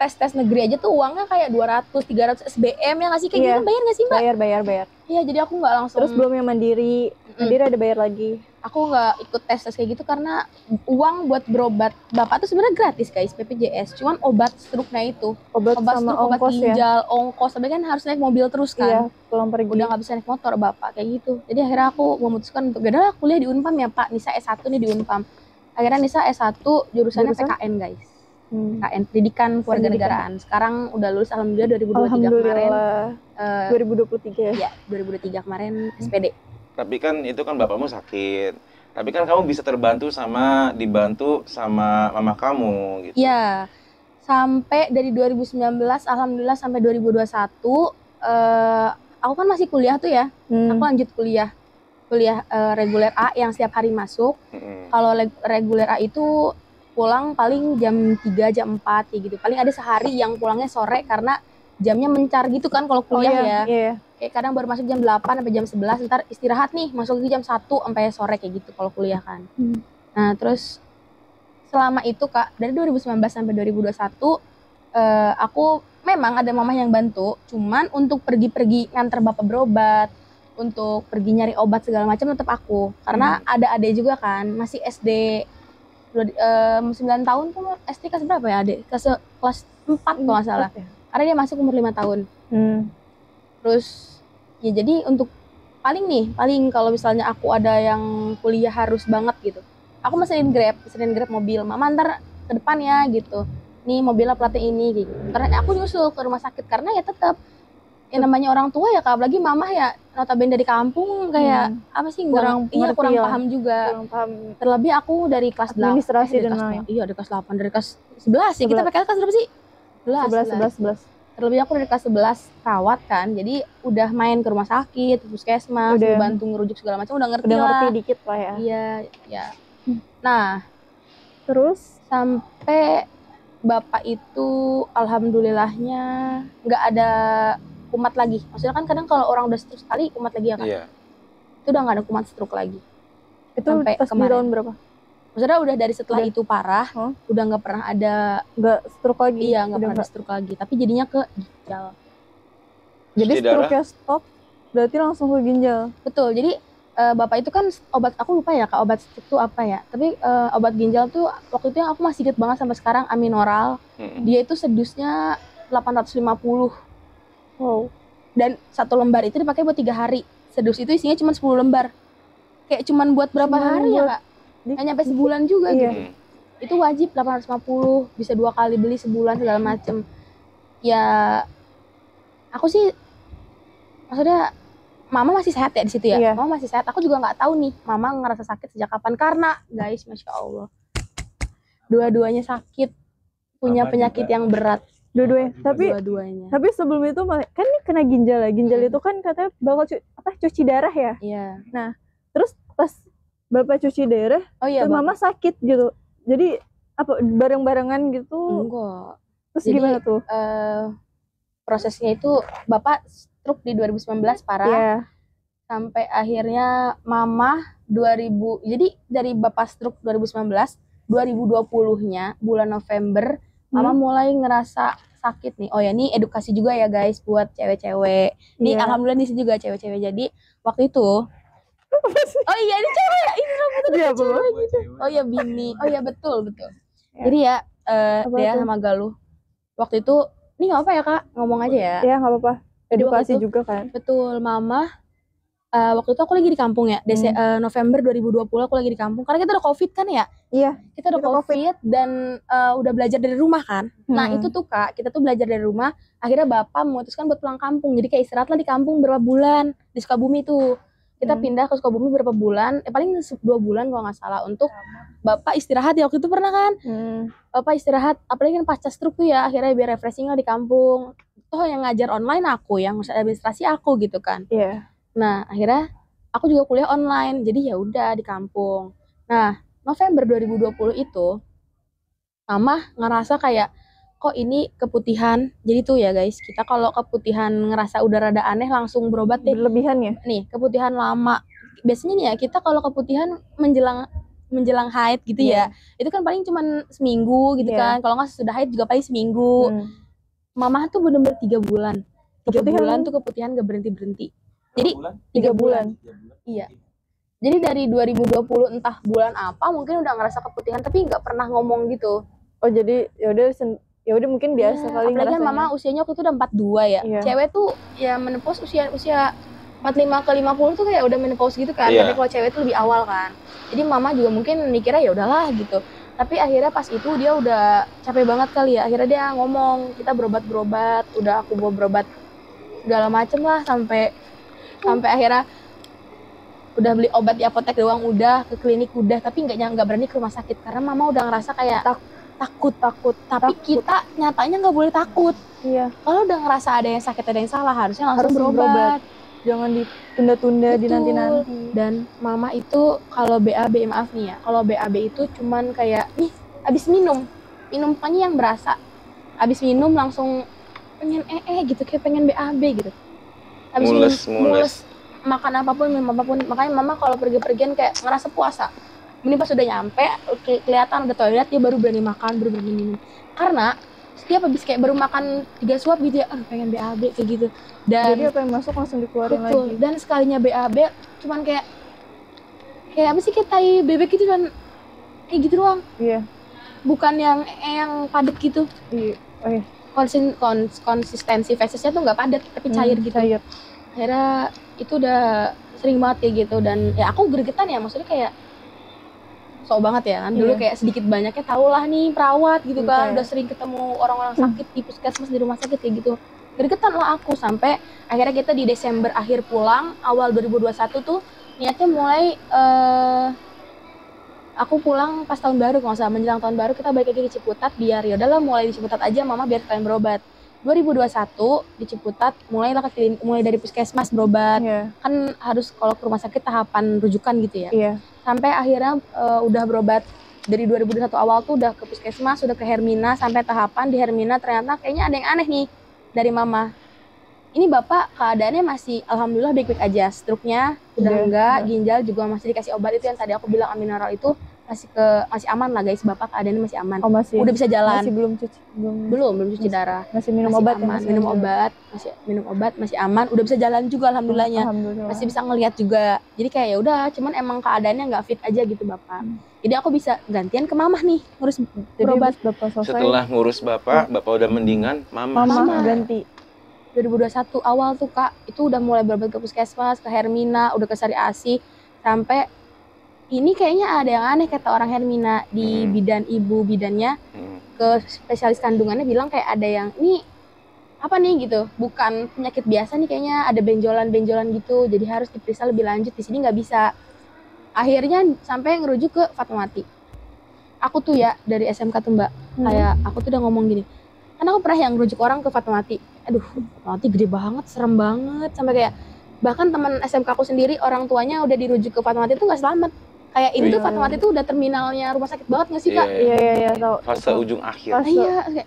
tes negeri aja tuh uangnya kayak 200, 300 SBM ya nggak sih? Kayak Iya. gitu bayar nggak sih mbak? Bayar. Iya, jadi aku nggak langsung. Terus belum yang mandiri. Mandiri ada bayar lagi. Aku nggak ikut tes kayak gitu karena uang buat berobat bapak tuh sebenarnya gratis guys, BPJS. Cuman obat stroke-nya itu, Obat sama stroke, obat ongkos ya. ginjal, ongkos, tapi kan harus naik mobil terus Iya, kan. pulang pergi. Udah nggak bisa naik motor bapak kayak gitu. Jadi akhirnya aku memutuskan untuk ya udahlah kuliah di Unpam ya Pak. Nisa S1 nih di Unpam. Akhirnya Nisa S1 jurusannya Jurusan? PKN guys. PKN Pendidikan Kewarganegaraan. Sekarang udah lulus alhamdulillah 2023 kemarin. Alhamdulillah. 2023 ya. Ya, 2023 kemarin SPD. Tapi kan itu kan bapakmu sakit. Tapi kan kamu bisa dibantu sama mama kamu gitu. Iya. Sampai dari 2019 alhamdulillah sampai 2021 aku kan masih kuliah tuh ya. Aku lanjut kuliah reguler A yang setiap hari masuk. Kalau reguler A itu pulang paling jam 3, jam 4 gitu. Paling ada sehari yang pulangnya sore karena jamnya mencar gitu kan kalau kuliah ya. Iya. Kayak kadang baru masuk jam 8 sampai jam 11, ntar istirahat nih, masuk lagi jam 1 sampai sore kayak gitu kalau kuliah kan. Nah, terus selama itu Kak, dari 2019 sampai 2021 aku memang ada mamah yang bantu, cuman untuk pergi-pergi nganter bapak berobat, untuk pergi nyari obat segala macam tetap aku. Karena ada adek juga kan, masih SD 9 tahun tuh SD kelas berapa ya adek? Kelas 4 kalau nggak salah. Karena dia masuk umur 5 tahun. Terus ya jadi untuk paling kalau misalnya aku ada yang kuliah harus banget gitu, aku mesenin grab mobil, mama antar ke depan ya gitu, nih mobilnya platnya ini gitu. Karena aku nyusul ke rumah sakit karena ya tetap ya namanya orang tua ya Kak, apalagi mama ya notabene dari kampung kayak apa sih kurang paham juga. Terlebih aku dari kelas 8 administrasi dan lain. Iya dari kelas 8, dari kelas 11 ya kita pakai kelas berapa sih? 11. Terlebih aku dari kelas 11 perawat kan, jadi udah main ke rumah sakit, puskesmas, udah bantu ngerujuk segala macam, udah ngerti dikit lah ya. Iya, ya. Nah, terus sampai bapak itu alhamdulillahnya nggak ada kumat lagi. Maksudnya kan kadang kalau orang udah stroke sekali kumat lagi ya kan. Iya. Itu udah nggak ada kumat stroke lagi. Itu Sampai pas di kemarin. tahun berapa? Maksudnya udah dari setelah Udah. itu parah, Oh. udah nggak pernah ada, Nggak stroke lagi? iya nggak Udah pernah ada stroke lagi. Tapi jadinya ke ginjal. Jadi Cuci darah? stroke-nya stop, berarti langsung ke ginjal. Betul. Jadi bapak itu kan obat, aku lupa ya kak obat stroke itu apa ya. Tapi obat ginjal tuh waktu itu yang aku masih inget banget sampai sekarang Aminoral. Mm-mm. Dia itu sedusnya 850. Wow. Dan 1 lembar itu dipakai buat 3 hari. Sedus itu isinya cuma 10 lembar. Kayak cuman buat berapa Cuman hari ya buat kak? Nggak nyampe sebulan juga Iya. gitu. Itu wajib 850, bisa 2 kali beli sebulan segala macem. Ya aku sih maksudnya mama masih sehat ya di situ ya. Iya. Mama masih sehat. Aku juga nggak tahu nih mama ngerasa sakit sejak kapan, karena guys masya Allah dua-duanya sakit, punya Sama penyakit juga. yang berat. Dua-duanya. Tapi Dua-duanya. sebelum itu kan ini kena ginjal ya. Ginjal itu kan katanya bakal cuci darah ya. Iya. Terus pas bapak cuci darah, Oh iya, tuh mama sakit gitu. Jadi apa bareng-barengan gitu? enggak. Terus Jadi, gimana tuh? Prosesnya itu bapak stroke di 2019 parah. Iya. Sampai akhirnya mama 2000, jadi dari bapak stroke 2019, 2020-nya bulan November mama mulai ngerasa sakit nih. Oh ya, ini edukasi juga ya guys buat cewek-cewek. Nih Iya. alhamdulillah di sini juga cewek-cewek. Jadi waktu itu, oh iya ini cewek, ini rambutnya Iya, cewek Bu. gitu. Oh iya Bini, oh iya betul. Ya. Jadi ya Apa Dea tuh? sama Galuh waktu itu, ini nggak apa ya kak, ngomong aja ya. Ya nggak apa-apa. Jadi waktu Edukasi itu- juga kan. Betul, mama waktu itu aku lagi di kampung ya, November 2020 aku lagi di kampung karena kita udah covid kan ya. Iya. Kita udah Kita covid dan udah belajar dari rumah kan. Nah itu tuh kak, kita tuh belajar dari rumah. Akhirnya bapak memutuskan buat pulang kampung. Jadi kayak istirahatlah di kampung berapa bulan di Sukabumi tuh. Kita pindah ke Sukabumi berapa bulan, paling 2 bulan kalau nggak salah, untuk bapak istirahat ya waktu itu pernah kan. Bapak istirahat, apalagi kan pasca stroke tuh ya, akhirnya biar refreshing lah di kampung. Toh yang ngajar online aku, yang ngurus administrasi aku gitu kan. Iya. Nah, akhirnya aku juga kuliah online. Jadi ya udah di kampung. Nah, November 2020 itu mama ngerasa kayak kok ini keputihan. Jadi tuh ya guys, kita kalau keputihan ngerasa udah rada aneh langsung berobat deh. Berlebihan ya? Nih, keputihan lama. Biasanya nih ya, kita kalau keputihan menjelang haid gitu ya. Itu kan paling cuman seminggu gitu Iya. kan. Kalau nggak sesudah haid juga paling seminggu. Mama tuh bener-bener 3 bulan. 3 Keputihan? bulan tuh keputihan gak berhenti-berhenti. Jadi 3 bulan. Iya. Jadi dari 2020 entah bulan apa mungkin udah ngerasa keputihan tapi nggak pernah ngomong gitu. Oh jadi ya udah mungkin biasa Iya, kali apalagi kan ngerasanya. mama usianya waktu itu udah 42 ya. Iya. Cewek tuh ya menopause usia 45 ke 50 tuh kayak udah menopause gitu kan. Iya. Tapi kalau cewek tuh lebih awal kan. Jadi mama juga mungkin mikirnya ya udahlah gitu. Tapi akhirnya pas itu dia udah capek banget kali ya. Akhirnya dia ngomong, kita berobat, udah aku bawa berobat segala macem lah sampai akhirnya udah beli obat di apotek doang, udah ke klinik udah, tapi nggak berani ke rumah sakit karena mama udah ngerasa kayak takut. Tapi kita nyatanya nggak boleh takut. Iya. Kalau udah ngerasa ada yang sakit, ada yang salah, harusnya langsung Harus berobat. Jangan ditunda-tunda, Betul. dinanti-nanti. Dan mama itu kalau BAB, maaf nih ya, kalau BAB itu cuman kayak nih abis minum pokoknya yang berasa, abis minum langsung pengen gitu, kayak pengen BAB gitu. Abis mules, makan apapun, minum apapun. Makanya mama kalau pergi-pergian kayak ngerasa puasa. Ini pas udah nyampe, kelihatan udah toilet, dia baru berani makan, baru berani minum. Karena setiap habis kayak baru makan 3 suap gitu ya, pengen BAB kayak gitu. Dan Jadi apa yang masuk langsung dikeluarin betul, lagi. dan sekalinya BAB cuman kayak apa sih, kayak tai bebek gitu dan kayak gitu doang. Iya. Bukan yang padat gitu. Iya. Oh, iya. Konsistensi fesesnya tuh nggak padat tapi cair gitu. Cair. Akhirnya itu udah sering banget kayak gitu, dan ya aku gregetan ya, maksudnya kayak sok banget ya kan. Dulu Iya. kayak sedikit banyaknya tau lah nih perawat gitu kan, Iya. udah sering ketemu orang-orang sakit di puskesmas, di rumah sakit kayak gitu. Gregetan lah aku, sampai akhirnya kita di Desember akhir pulang, awal 2021 tuh niatnya mulai aku pulang pas tahun baru, kalau nggak salah menjelang tahun baru kita balik lagi ke Ciputat, biar ya udahlah mulai di Ciputat aja mama biar kalian berobat. 2021 di Ciputat mulailah ke klinik, mulai dari puskesmas berobat. Iya. Kan harus kalau ke rumah sakit tahapan rujukan gitu ya. Iya. Sampai akhirnya udah berobat Dari 2021 awal tuh udah ke puskesmas, udah ke Hermina, sampai tahapan di Hermina ternyata kayaknya ada yang aneh nih dari mama. Ini bapak keadaannya masih alhamdulillah baik-baik aja, struknya udah enggak, ginjal juga masih dikasih obat itu yang tadi aku bilang aminorol itu masih aman lah guys, bapak keadaannya masih aman. Oh, masih. Udah bisa jalan. Masih belum cuci darah. Masih minum masih obat aman, ya, minum obat, masih aman, udah bisa jalan juga alhamdulillahnya. Alhamdulillah. Masih bisa ngelihat juga. Jadi kayak ya udah, cuman emang keadaannya nggak fit aja gitu bapak. Jadi aku bisa gantian ke mamah nih ngurus berobat. Bapak selesai. Setelah ngurus bapak udah mendingan, mama ganti. 2021 awal tuh Kak, itu udah mulai berobat ke puskesmas, ke Hermina, udah ke Sari Asih, sampai ini kayaknya ada yang aneh kata orang Hermina di bidannya ke spesialis kandungannya bilang kayak ada yang ini apa nih gitu, bukan penyakit biasa nih kayaknya, ada benjolan-benjolan gitu, jadi harus diperiksa lebih lanjut, di sini nggak bisa. Akhirnya sampai ngerujuk ke Fatmawati. Aku tuh ya dari SMK tuh Mbak, kayak aku tuh udah ngomong gini, karena aku pernah yang ngerujuk orang ke Fatmawati. Aduh, Fatmawati gede banget, serem banget, sampai kayak bahkan teman SMK aku sendiri orang tuanya udah dirujuk ke Fatmawati itu nggak selamat. Kayak ini tuh Fatmawati tuh udah terminalnya rumah sakit banget nggak sih Kak? Iya, tahu. Fase ujung akhir. Iya, kayak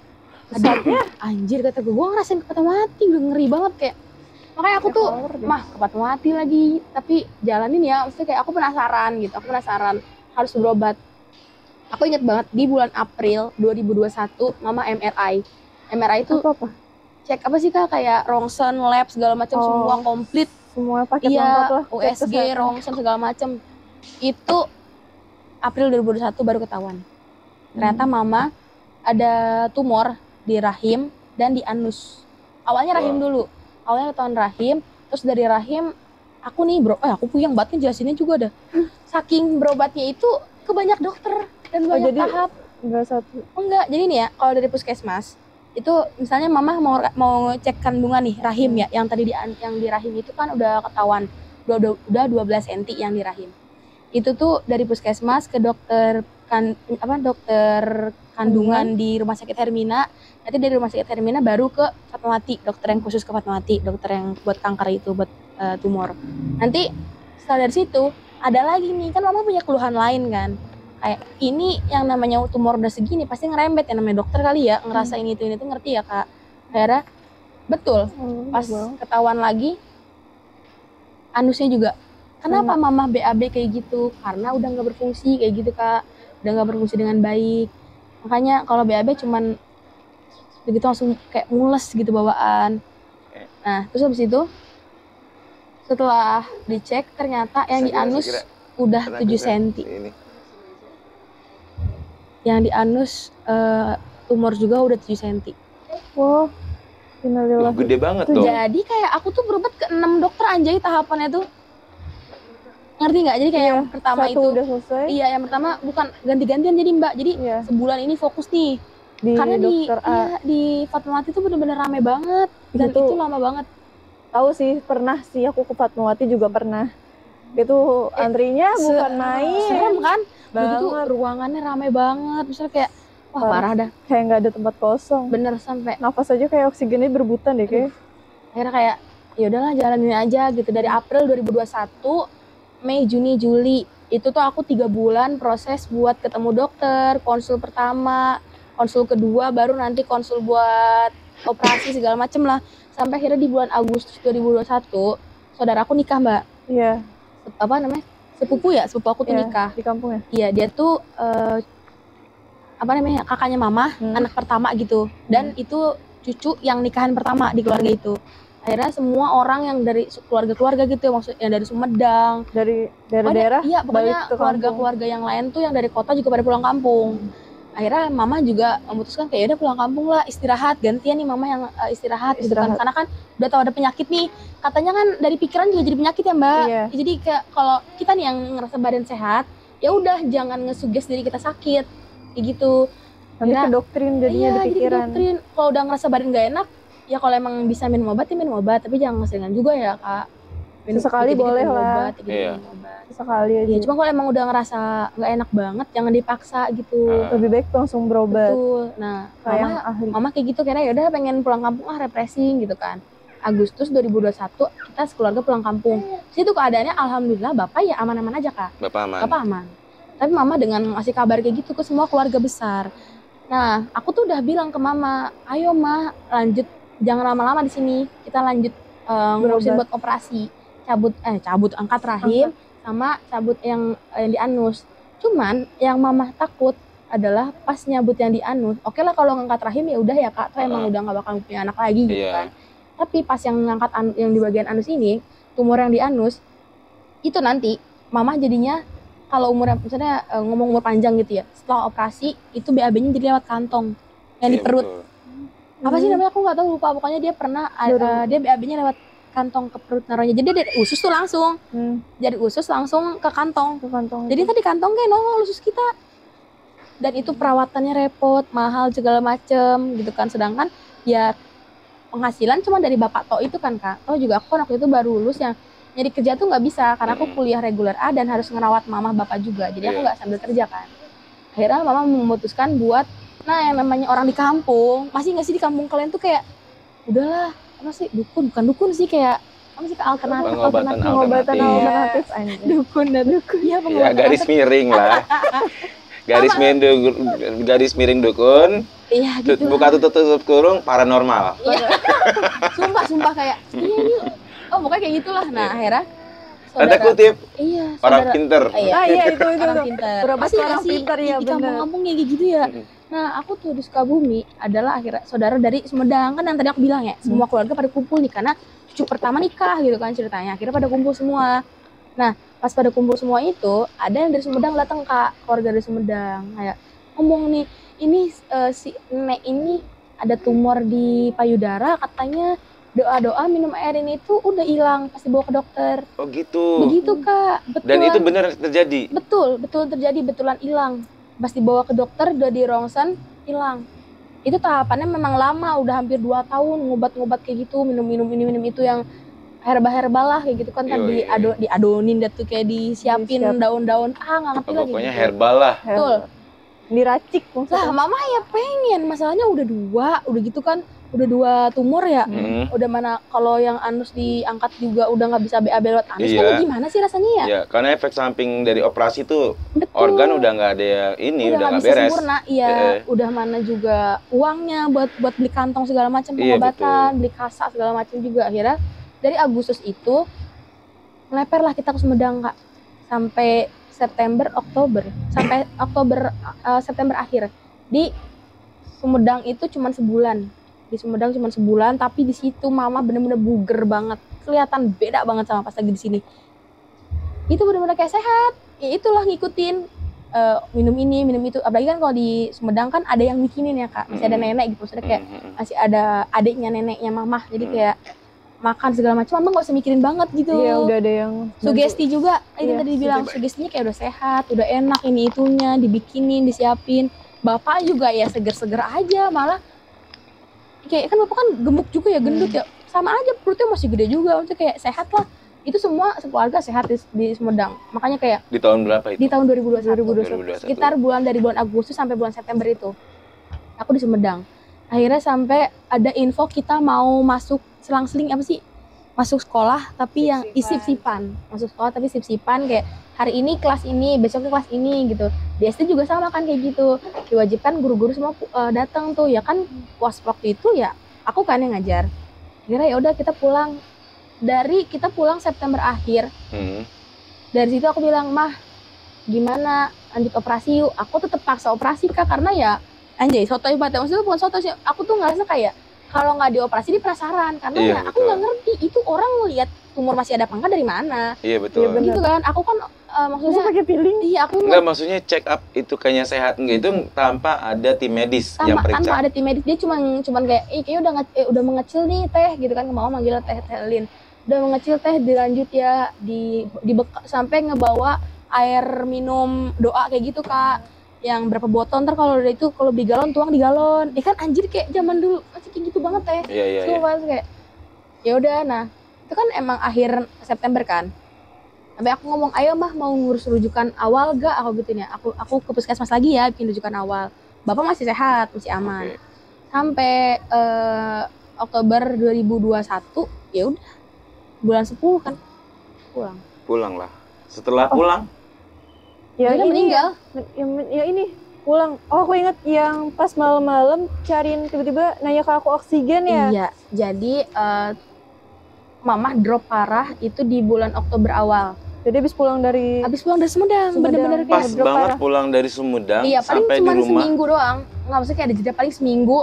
aduh, anjir kata gue ngerasain ke Fatmawati udah ngeri banget kayak. Makanya aku tuh mah ke Fatmawati lagi, tapi jalanin ya, maksudnya kayak aku penasaran harus berobat. Aku inget banget di bulan April 2021 mama MRI itu apa? Cek apa sih Kak, kayak rongsen, lab segala macam semua komplit, semua paket lengkap lah, USG, rongsen segala macam. Itu April 2021 baru ketahuan. Ternyata mama ada tumor di rahim dan di anus. Awalnya rahim dulu. Awalnya ketahuan rahim, terus dari rahim aku nih aku puyeng banget nih jelasinnya juga dah. Saking berobatnya itu ke banyak dokter dan banyak tahap. Enggak satu. Enggak, jadi nih ya, kalau dari puskesmas itu misalnya mama mau cek kandungan nih rahim ya, yang tadi yang di rahim itu kan udah ketahuan udah 12 cm yang di rahim. Itu tuh dari puskesmas ke dokter dokter kandungan di rumah sakit Hermina. Nanti dari rumah sakit Hermina baru ke Fatmawati, dokter yang khusus ke Fatmawati, dokter yang buat kanker itu, buat tumor. Nanti setelah dari situ ada lagi nih, kan mama punya keluhan lain kan. Kayak ini yang namanya tumor udah segini pasti ngerembet, ya namanya dokter kali ya, ngerasain itu ngerti ya Kak. Akhirnya betul, pas ketahuan lagi anusnya juga. Kenapa mama BAB kayak gitu? Karena udah nggak berfungsi kayak gitu Kak, udah nggak berfungsi dengan baik. Makanya kalau BAB cuman begitu langsung kayak mules gitu bawaan. Nah terus habis itu setelah dicek ternyata yang di anus udah 7 cm. Yang di anus tumor juga udah 7 cm. Wow, gede banget dong. Jadi kayak aku tuh berobat ke 6 dokter anjay tahapannya tuh. Ngerti nggak? Jadi kayak yang pertama satu itu udah selesai. Iya, yang pertama bukan ganti-gantian jadi Mbak. Jadi sebulan ini fokus nih. Karena di Fatmawati tuh bener-bener rame banget. Dan itu lama banget. Tahu sih, pernah sih aku ke Fatmawati juga pernah. Itu antrinya bukan main. Serem kan? Begitu ruangannya rame banget. Misalnya kayak wah parah dah. Kayak nggak ada tempat kosong. Bener, sampai nafas aja kayak oksigennya berebutan deh kayak. Akhirnya kayak ya udahlah jalanin aja gitu. Dari April 2021, Mei, Juni, Juli itu tuh aku 3 bulan proses buat ketemu dokter, konsul pertama, konsul kedua, baru nanti konsul buat operasi segala macem lah. Sampai akhirnya di bulan Agustus 2021 saudaraku nikah Mbak. Iya. Apa namanya? Sepupu aku tuh nikah di kampung ya. Iya, dia tuh kakaknya mama, anak pertama gitu. Dan itu cucu yang nikahan pertama di keluarga itu. Akhirnya semua orang yang dari keluarga gitu, maksudnya dari Sumedang, dari daerah-daerah, iya pokoknya keluarga-keluarga yang lain tuh yang dari kota juga pada pulang kampung. Akhirnya mama juga memutuskan kayak udah pulang kampung lah, istirahat, gantian nih mama yang istirahat gitu kan, karena kan udah tahu ada penyakit nih, katanya kan dari pikiran juga jadi penyakit ya Mbak. Jadi kayak kalau kita nih yang ngerasa badan sehat, ya udah jangan ngesuges diri kita sakit kayak gitu. Nanti ke doktrin jadinya di pikiran. Kalau udah ngerasa badan gak enak, ya kalau emang bisa minum obat ya minum obat, tapi jangan keseringan juga ya Kak. Sesekali boleh lah. Sekali aja. Ya, cuma kalau emang udah ngerasa nggak enak banget, jangan dipaksa gitu. Lebih baik langsung berobat. Betul. Nah, mama kayak gitu karena ya udah pengen pulang kampung refreshing gitu kan. Agustus 2021 kita sekeluarga pulang kampung. Situ keadaannya alhamdulillah bapak ya aman-aman aja Kak. Bapak aman. Bapak aman. Tapi mama dengan ngasih kabar kayak gitu ke semua keluarga besar. Nah, aku tuh udah bilang ke mama, ayo ma, lanjut, jangan lama-lama di sini. Kita lanjut ngurusin buat operasi, cabut angkat rahim, sama cabut yang di anus. Cuman yang mama takut adalah pas nyabut yang di anus. Oke lah kalau ngangkat rahim ya udah ya kak, tuh emang udah nggak bakal punya anak lagi gitu kan. Tapi pas yang ngangkat yang di bagian anus ini, tumor yang di anus, itu nanti mama jadinya kalau umurnya misalnya ngomong umur panjang gitu ya, setelah operasi itu BAB-nya jadi lewat kantong yang di perut. Betul. Apa sih namanya aku nggak tahu, lupa. Pokoknya dia pernah dia BAB-nya lewat kantong ke perut naruhnya. Jadi dari usus tuh langsung. Dari usus langsung ke kantong. Jadi tadi kantong kayak nongol usus kita. Dan itu perawatannya repot, mahal segala macem gitu kan. Sedangkan ya penghasilan cuma dari bapak Toh itu kan kak. Toh juga aku kan waktu itu baru lulus yang nyari kerja tuh nggak bisa karena aku kuliah reguler A dan harus ngerawat mama bapak juga. Jadi aku nggak sambil kerja kan. Akhirnya mama memutuskan buat, nah yang namanya orang di kampung, masih nggak sih di kampung kalian tuh kayak udahlah apa sih dukun, bukan dukun sih, kayak apa sih, ke alternatif Pengobatan alternatif aja. dukun dan dukun ya, Ya garis miring lah. Garis miring dukun. Iya gitu. Buka tutup kurung paranormal. Iya. Sumpah kayak ini oh pokoknya kayak gitulah. Nah akhirnya Tanda kutip iya, orang pinter. Iya itu orang pinter. Berapa Pasti orang nggak sih pinter ya di benar. kampung-kampung kayak gitu ya. Nah aku tuh di Sukabumi adalah akhirnya saudara dari Sumedang kan yang tadi aku bilang ya, semua keluarga pada kumpul nih karena cucu pertama nikah gitu kan ceritanya. Akhirnya pada kumpul semua. Nah pas pada kumpul semua itu ada yang dari Sumedang datang kak, keluarga dari Sumedang kayak ngomong nih, ini si nenek ini ada tumor di payudara, katanya doa-doa minum air ini tuh udah hilang pasti bawa ke dokter. Oh gitu. Begitu kak, betul. Dan itu benar terjadi. Betul terjadi, betulan hilang. Pas dibawa ke dokter udah di rongsen hilang. Itu tahapannya memang lama, udah hampir 2 tahun ngobat-ngobat kayak gitu, minum itu yang herbal lah kayak gitu kan, diadonin dan tuh kayak disiapin daun-daun nggak ngerti lagi. Pokoknya gitu. herbal lah. Betul. Diracik Lah mama ya pengen, masalahnya udah 2, udah gitu kan, udah 2 tumor ya. Udah mana kalau yang anus diangkat juga udah nggak bisa BAB lewat anus. Kan gimana sih rasanya ya? Iya, karena efek samping dari operasi tuh Betul. organ udah nggak ada ini, udah nggak bisa beres. sempurna, iya. Udah mana juga uangnya buat beli kantong segala macam, pengobatan, beli kasa segala macam juga. Akhirnya dari Agustus itu meleper lah kita ke Sumedang kak, sampai September September akhir. Di Sumedang itu cuma sebulan. Tapi di situ mama bener-bener buger banget, kelihatan beda banget sama pas lagi di sini. Itu bener-bener kayak sehat. Ya itulah ngikutin minum ini, minum itu. Apalagi kan kalau di Sumedang kan ada yang bikinin ya kak, masih ada nenek gitu, maksudnya kayak masih ada adiknya neneknya mamah, jadi kayak makan segala macam, mama nggak usah mikirin banget gitu. Iya udah ada yang sugesti juga, itu tadi dibilang sugestinya kayak udah sehat, udah enak ini itunya, dibikinin, disiapin. Bapak juga ya seger-seger aja, malah kayak kan bapak kan gemuk juga ya, gendut ya, sama aja perutnya masih gede juga, maksudnya kayak sehat lah. Itu semua sekeluarga sehat di Sumedang. Makanya kayak di tahun berapa itu? Di tahun 2021. Sekitar dari bulan Agustus sampai bulan September itu aku di Sumedang. Akhirnya sampai ada info kita mau masuk selang-seling apa sih, masuk sekolah tapi yang sip-sipan, masuk sekolah tapi sip-sipan, kayak hari ini kelas ini, besoknya kelas ini gitu. Di SD juga sama kan kayak gitu, diwajibkan guru-guru semua datang tuh ya kan. Pas waktu itu ya aku kan yang ngajar. Akhirnya ya udah kita pulang September akhir. Dari situ aku bilang, mah gimana lanjut operasi yuk. Aku tetap paksa operasi kak, karena ya anjay sotoy banget, maksudnya bukan sotoy sih, aku tuh ngerasa kayak kalau nggak dioperasi dia penasaran, karena ya aku nggak ngerti itu orang ngelihat tumor masih ada apa enggak dari mana. Iya betul. Ya, gitu kan, aku kan maksudnya pakai feeling. Iya aku enggak, maksudnya check up itu kayaknya sehat enggak, itu tanpa ada tim medis yang periksa. Tanpa ada tim medis, dia cuman kayak kayaknya udah mengecil nih teh gitu kan, mau manggil teh Lin, udah mengecil teh, dilanjut ya di sampai ngebawa air minum doa kayak gitu kak, yang berapa botol, ntar kalau udah itu kalau beli galon tuang di galon. Kan anjir kayak zaman dulu masih kayak gitu banget teh. Iya. Kayak ya udah. Nah itu kan emang akhir September kan, sampai aku ngomong ayo mah mau ngurus rujukan awal gak, aku gituin ya, aku ke puskesmas lagi ya, bikin rujukan awal. Bapak masih sehat, masih aman. Sampai Oktober 2021 ya udah bulan 10 kan pulang lah. Setelah pulang Ya Akhirnya ini meninggal. ya ini pulang. Oh aku inget yang pas malam-malam cariin tiba-tiba nanya ke aku oksigen ya. Iya, jadi Mama drop parah itu di bulan Oktober awal. Jadi habis pulang dari Habis pulang dari Sumedang, bener-bener Pas kayak drop banget parah. pulang dari Sumedang iya, paling sampai di cuma rumah. seminggu doang. Nggak, maksudnya kayak ada jeda paling seminggu.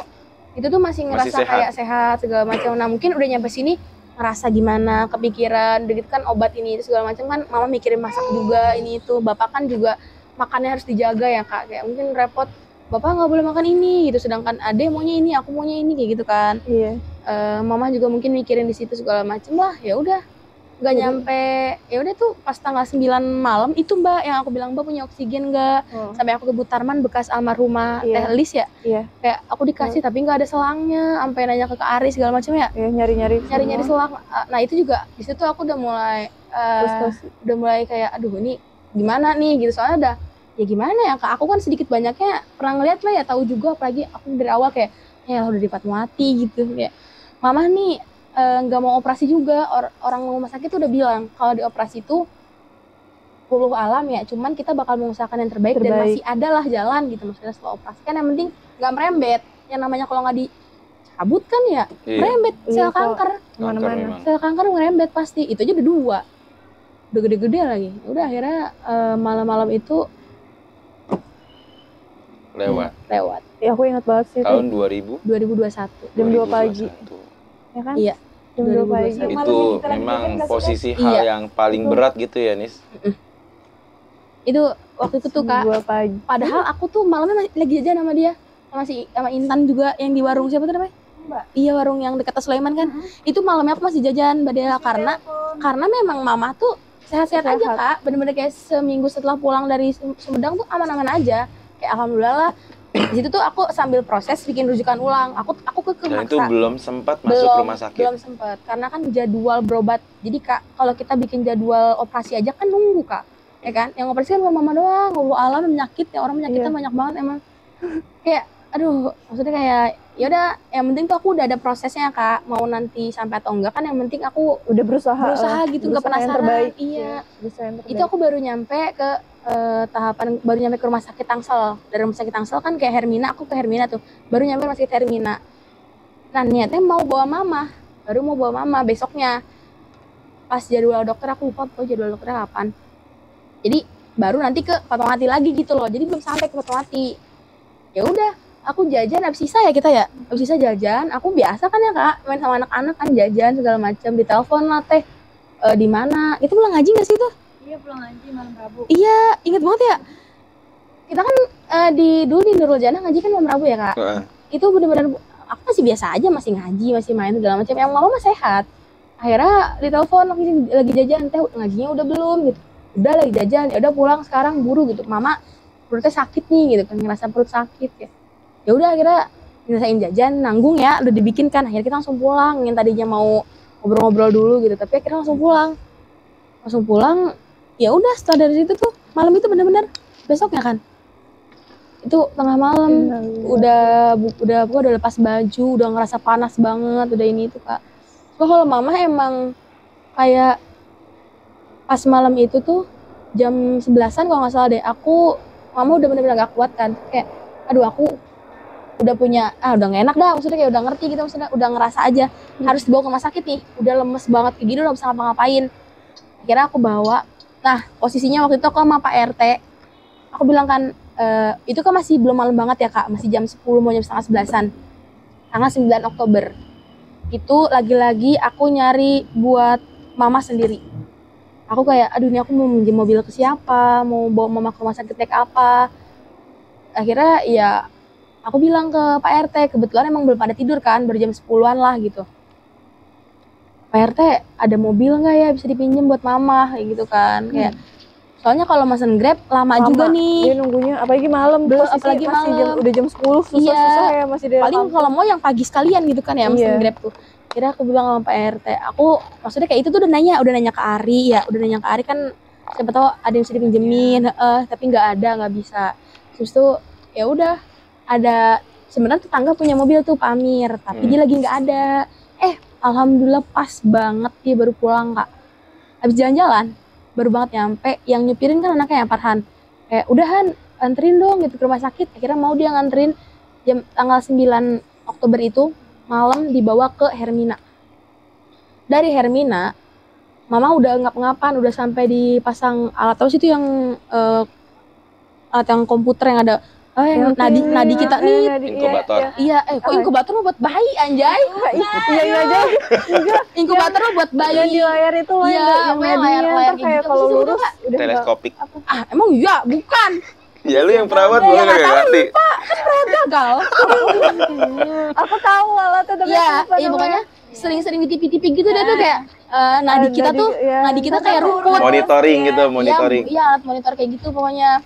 Itu tuh masih ngerasa sehat. kayak sehat segala macam. Nah mungkin udah nyampe sini ngerasa gimana, kepikiran, udah gitu kan obat ini itu segala macam kan. Mama mikirin masak juga ini itu. Bapak kan juga makannya harus dijaga ya kak. Kayak mungkin repot. Bapak nggak boleh makan ini gitu. Sedangkan ade maunya ini, aku maunya ini kayak gitu kan. Iya. Mama juga mungkin mikirin di situ segala macem lah. Ya udah. Nggak nyampe, ya udah tuh pas tanggal 9 malam itu mbak yang aku bilang mbak punya oksigen nggak, sampai aku ke Butarman bekas almarhumah Teh Elis ya, kayak aku dikasih tapi nggak ada selangnya, sampai nanya ke Kak Ari segala macam ya, nyari-nyari selang. Nah itu juga di situ aku udah mulai kayak aduh ini gimana nih gitu, soalnya udah ya gimana ya kak, aku kan sedikit banyaknya pernah ngeliat lah ya, tahu juga apalagi aku dari awal kayak ya udah di Fatmawati gitu, kayak mama nih nggak mau operasi juga. Orang rumah sakit tuh udah bilang kalau di operasi itu puluh alam ya, cuman kita bakal mengusahakan yang terbaik. Dan masih ada lah jalan gitu, maksudnya setelah operasi kan yang penting nggak merembet, yang namanya kalau nggak dicabut kan ya merembet sel kanker kemana-mana, sel kanker merembet pasti. Itu aja udah gede-gede lagi. Udah akhirnya malam-malam itu lewat. Ya aku ingat banget sih tahun 2021 jam 2 pagi ya kan? Iya, jam 2 pagi. Itu memang posisi hal yang paling berat gitu ya Nis. Itu waktu itu tuh kak, 2 pagi. padahal aku tuh malamnya lagi jajan sama dia, sama Intan juga yang di warung siapa tuh namanya? Mbak. Iya, warung yang dekat Sulaiman kan. Itu malamnya aku masih jajan Mbak Dea karena memang mama tuh sehat-sehat aja kak, bener-bener kayak seminggu setelah pulang dari Sumedang tuh aman-aman aja, kayak alhamdulillah lah. Di situ tuh aku sambil proses bikin rujukan ulang. Aku kekeh dan maksa. itu belum sempat masuk rumah sakit. Belum sempat, karena kan jadwal berobat. Jadi kak, kalau kita bikin jadwal operasi aja kan nunggu kak, ya kan? Yang operasi kan mama doang, ngurus alam penyakit, ya orang penyakitnya banyak banget emang. Kayak, aduh, maksudnya kayak, ya udah, yang penting tuh aku udah ada prosesnya kak. Mau nanti sampai atau enggak kan, yang penting aku udah berusaha gitu, nggak penasaran. Iya. Itu aku baru nyampe ke baru nyampe ke rumah sakit Tangsel. Dari rumah sakit Tangsel kan kayak Hermina, aku ke Hermina tuh. Baru nyampe rumah sakit Hermina. Nah niatnya mau bawa mama besoknya. Pas jadwal dokter aku lupa jadwal dokternya kapan. Jadi baru nanti ke Fatmawati lagi gitu loh. Jadi belum sampai ke Fatmawati. Ya udah, aku jajan habis sisa ya kita ya. Habis sisa jajan, aku biasa kan ya kak, main sama anak-anak kan jajan segala macam, ditelepon lah teh. Di mana? Itu pulang ngaji nggak sih tuh? Iya pulang ngaji malam Rabu. Iya, inget banget ya. Kita kan dulu di Nurul Jannah ngaji kan malam Rabu ya kak. Itu benar-benar aku masih biasa aja, masih ngaji, masih main segala macam. Yang mama mah sehat. Akhirnya ditelepon lagi jajan, teh ngajinya udah belum gitu. Udah lagi jajan, ya udah pulang sekarang buru gitu. Mama perutnya sakit nih gitu kan, ngerasa perut sakit ya. Ya udah akhirnya ngerasain jajan, nanggung ya, udah dibikin kan. Akhirnya kita langsung pulang. Yang tadinya mau ngobrol-ngobrol dulu gitu, tapi akhirnya langsung pulang. Ya udah setelah dari situ tuh malam itu bener-bener besoknya kan itu tengah malam udah lepas baju, udah ngerasa panas banget, udah ini itu kak. Kalau mama emang kayak pas malam itu tuh jam 11-an kalau nggak salah deh, mama udah bener-bener gak kuat kan, kayak aduh aku udah punya udah gak enak dah, maksudnya kayak udah ngerti gitu, maksudnya udah ngerasa aja harus dibawa ke rumah sakit nih, udah lemes banget kayak gini, udah bisa ngapa-ngapain. Akhirnya aku bawa. Nah, posisinya waktu itu aku sama Pak RT. Aku bilang kan, itu kan masih belum malam banget ya kak, masih jam 10 mau jam setengah 11-an. Tanggal 9 Oktober. Itu lagi-lagi aku nyari buat mama sendiri. Aku kayak, aduh ini aku mau minjem mobil ke siapa, mau bawa mama ke rumah sakit naik apa. Akhirnya ya aku bilang ke Pak RT, kebetulan emang belum pada tidur kan, baru jam 10-an lah gitu. Pak RT ada mobil nggak ya bisa dipinjem buat mama kayak gitu kan, kayak soalnya kalau mesen Grab lama juga nih. Dia nunggunya apalagi malam, apalagi malam. Udah jam 10 susah-susah ya masih dari paling kalau mau yang pagi sekalian gitu kan ya mesen Grab tuh. Kira aku bilang sama Pak RT, aku maksudnya kayak itu tuh udah nanya ke Ari ya, kan siapa tahu ada yang bisa dipinjemin, tapi nggak bisa. Terus tuh ya udah ada sebenarnya tetangga punya mobil tuh Pak Amir, tapi dia lagi nggak ada. Alhamdulillah pas banget dia baru pulang kak, habis jalan-jalan baru banget nyampe. Yang nyupirin kan anaknya ya Farhan, kayak udahan anterin dong gitu ke rumah sakit. Akhirnya mau dia nganterin jam tanggal 9 Oktober itu malam dibawa ke Hermina. Dari Hermina mama udah ngap-ngapan, udah sampai dipasang alat terus itu yang alat yang komputer yang ada yang nadi kita nih. Inkubator. Iya, kok inkubator mah buat bayi anjay? Iya aja. Inkubator mah buat bayi. Yang di layar itu loh, Iya, yang layar kayak gitu. kalau Terus lurus udah Teleskopik. Emang iya, bukan. Ya lu yang perawat lu nggak ngerti. Gagal. Aku tahu alatnya tapi Iya, apa namanya. pokoknya sering-sering di TV gitu deh tuh kayak nadi kita tuh, nadi kita kayak rumput. Monitoring gitu, monitoring. Iya, alat monitor kayak gitu pokoknya.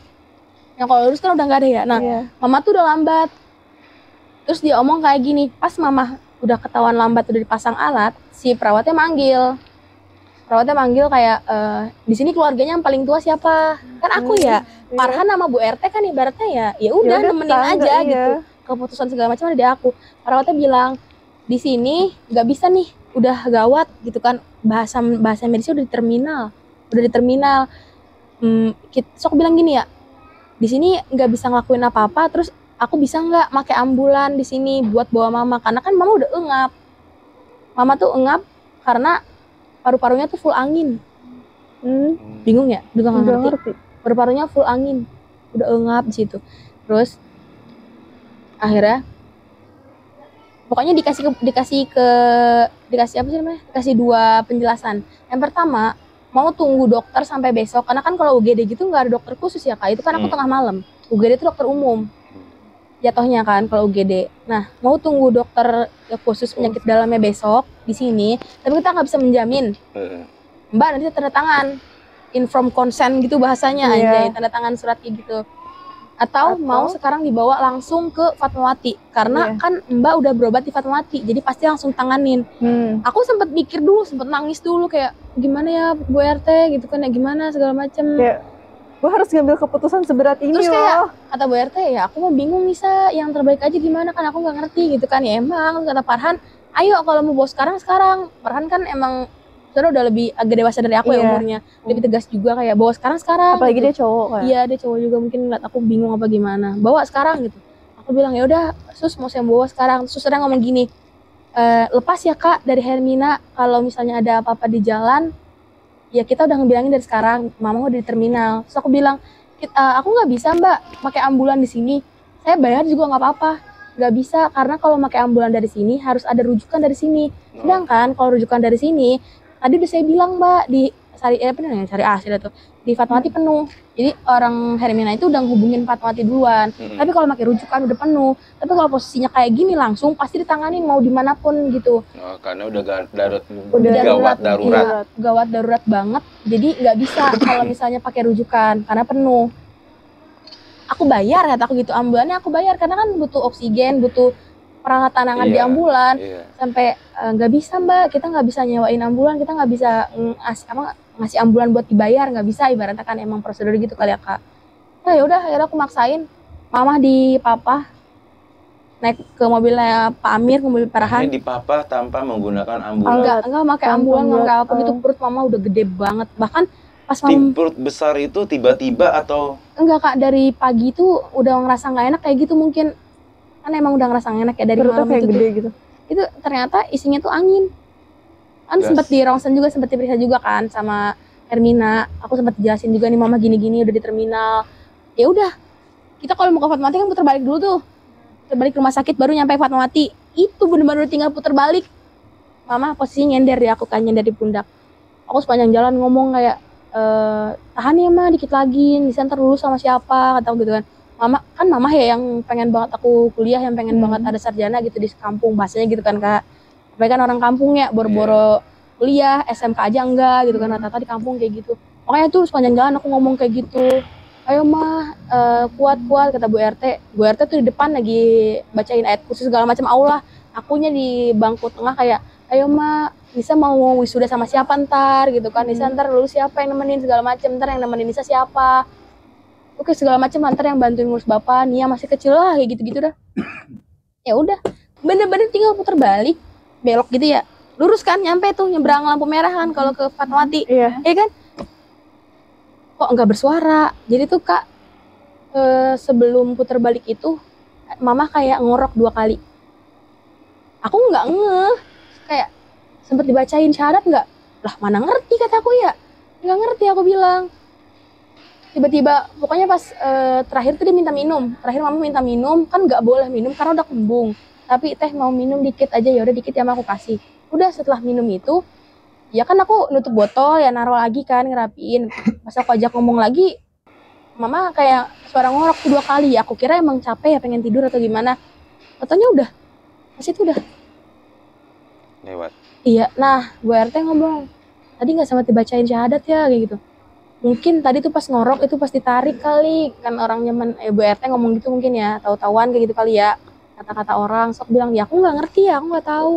Yang kalau lurus kan udah nggak ada ya. Nah, mama tuh udah lambat. Terus dia omong kayak gini, pas mama udah ketahuan lambat udah dipasang alat, si perawatnya manggil. Perawatnya manggil kayak di sini keluarganya yang paling tua siapa? Kan aku ya. Farhan sama Bu RT kan ibaratnya ya udah nemenin aja gitu. Keputusan segala macam ada di aku. Perawatnya bilang, "Di sini nggak bisa nih, udah gawat gitu kan. Bahasa medisnya udah di terminal. Udah di terminal." So aku bilang gini ya, di sini nggak bisa ngelakuin apa-apa, terus aku bisa nggak pakai ambulan di sini buat bawa mama, karena kan mama udah engap. Mama tuh engap karena paru-parunya tuh full angin. Bingung ya? Juga nggak ngerti. Paru-parunya full angin, udah engap di situ. Terus akhirnya pokoknya dikasih apa sih namanya? Dikasih 2 penjelasan. Yang pertama, mau tunggu dokter sampai besok, karena kan kalau UGD gitu nggak ada dokter khusus ya Kak, itu kan aku tengah malam. UGD itu dokter umum jatuhnya kan kalau UGD. Nah, mau tunggu dokter khusus penyakit dalamnya besok di sini, tapi kita nggak bisa menjamin. Mbak nanti tanda tangan inform consent gitu bahasanya aja, tanda tangan surat gitu. Atau mau sekarang dibawa langsung ke Fatmawati, karena kan Mbak udah berobat di Fatmawati, jadi pasti langsung tanganin. Aku sempat mikir dulu, sempat nangis dulu kayak gimana ya Bu RT gitu kan ya, gimana segala macem. Kayak gue harus ngambil keputusan seberat ini. Terus kayak kata Bu RT ya aku mau bingung Nisa, yang terbaik aja gimana, kan aku nggak ngerti gitu kan ya. Emang kata Farhan, ayo kalau mau bawa sekarang. Farhan kan emang udah lebih agak dewasa dari aku ya umurnya, lebih tegas juga kayak bawa sekarang. Apalagi gitu. dia cowok kan. Iya dia cowok juga, mungkin ngeliat aku bingung apa gimana, bawa sekarang gitu. Aku bilang ya udah sus, mau saya bawa sekarang. Susternya ngomong gini, lepas ya Kak dari Hermina, kalau misalnya ada apa-apa di jalan ya kita udah ngebilangin dari sekarang, mama udah di terminal. Terus aku bilang, aku nggak bisa Mbak pakai ambulan di sini, saya bayar juga nggak apa-apa. Nggak bisa, karena kalau pakai ambulan dari sini harus ada rujukan dari sini. Sedangkan kalau rujukan dari sini, tadi udah saya bilang Mbak di Sari Asih tuh di Fatmawati penuh. Jadi orang Hermina itu udah ngehubungin Fatmawati duluan. Tapi kalau pakai rujukan udah penuh. Tapi kalau posisinya kayak gini langsung pasti ditanganin mau dimanapun gitu. Karena udah gawat darurat. Iya, gawat darurat banget. Jadi nggak bisa kalau misalnya pakai rujukan karena penuh. Aku bayar kata aku gitu, ambulannya aku bayar karena kan butuh oksigen, butuh peralatan tangan di ambulan. Sampai nggak bisa Mbak, kita nggak bisa nyewain ambulan, kita nggak bisa ngasih ambulan buat dibayar, nggak bisa, ibaratnya kan emang prosedur gitu kali ya Kak. Nah yaudah akhirnya aku maksain, mama di papa naik ke mobilnya Pak Amir, ke mobil Farhan. Ini di papa tanpa menggunakan ambulan. Enggak pakai ambulan, enggak apa gitu. Perut mama udah gede banget, bahkan pas perut besar itu tiba-tiba atau enggak Kak, dari pagi itu udah ngerasa nggak enak kayak gitu mungkin, kan emang udah ngerasa nggak enak ya dari malam kayak itu gede tuh. Gitu. Itu ternyata isinya tuh angin. Kan sempat di ronsen juga, sempat diperiksa juga kan sama Hermina. Aku sempat jelasin juga nih mama gini-gini udah di terminal. Ya udah, kita kalau mau ke Fatmawati kan putar balik dulu tuh. Putar balik ke rumah sakit baru nyampe Fatmawati. Itu bener-bener tinggal putar balik. Mama posisinya nyender di aku kan, nyender di pundak. Aku sepanjang jalan ngomong kayak tahan ya Ma, dikit lagi, di ntar lulus sama siapa, kata aku gitu kan. Mama ya yang pengen banget aku kuliah, yang pengen banget ada sarjana gitu di kampung, bahasanya gitu kan Kak. Mereka kan orang kampung ya, boro-boro kuliah, SMK aja enggak gitu kan, rata-rata di kampung kayak gitu. Makanya tuh sepanjang jalan aku ngomong kayak gitu. Ayo mah kuat-kuat kata Bu RT. Bu RT tuh di depan lagi bacain ayat khusus segala macam Allah. Akunya di bangku tengah kayak, ayo mah Nisa mau wisuda sama siapa ntar gitu kan. Nisa ntar lulus siapa yang nemenin segala macam, ntar yang nemenin Nisa siapa. Oke segala macam, ntar yang bantuin ngurus bapak, Nia masih kecil lah kayak gitu-gitu dah. Ya udah, bener-bener tinggal putar balik, belok gitu ya, lurus kan nyampe tuh nyebrang lampu merah kan kalau ke Fatmawati. Iya kan, kok nggak bersuara. Jadi tuh Kak sebelum putar balik itu mama kayak ngorok 2 kali. Aku nggak ngeh, kayak sempet dibacain syahadat nggak? Lah mana ngerti kataku ya, nggak ngerti aku bilang. Tiba-tiba pokoknya pas terakhir tuh dia minta minum, terakhir mama minta minum, kan nggak boleh minum karena udah kembung. Tapi teh mau minum dikit aja, ya udah dikit ya aku kasih. Udah setelah minum itu, ya kan aku nutup botol ya naruh lagi kan ngerapiin. Pas aku ajak ngomong lagi, mama kayak suara ngorok 2 kali. Aku kira emang capek ya pengen tidur atau gimana. Katanya udah, pas itu udah. Lewat. Iya, nah Bu RT ngomong, tadi nggak sama dibacain syahadat ya kayak gitu. Mungkin tadi tuh pas ngorok itu pas ditarik kali, kan orang nyaman Bu RT ngomong gitu mungkin ya, tahu-tahuan kayak gitu kali ya. Kata-kata orang, sok bilang ya aku nggak ngerti ya, aku nggak tahu.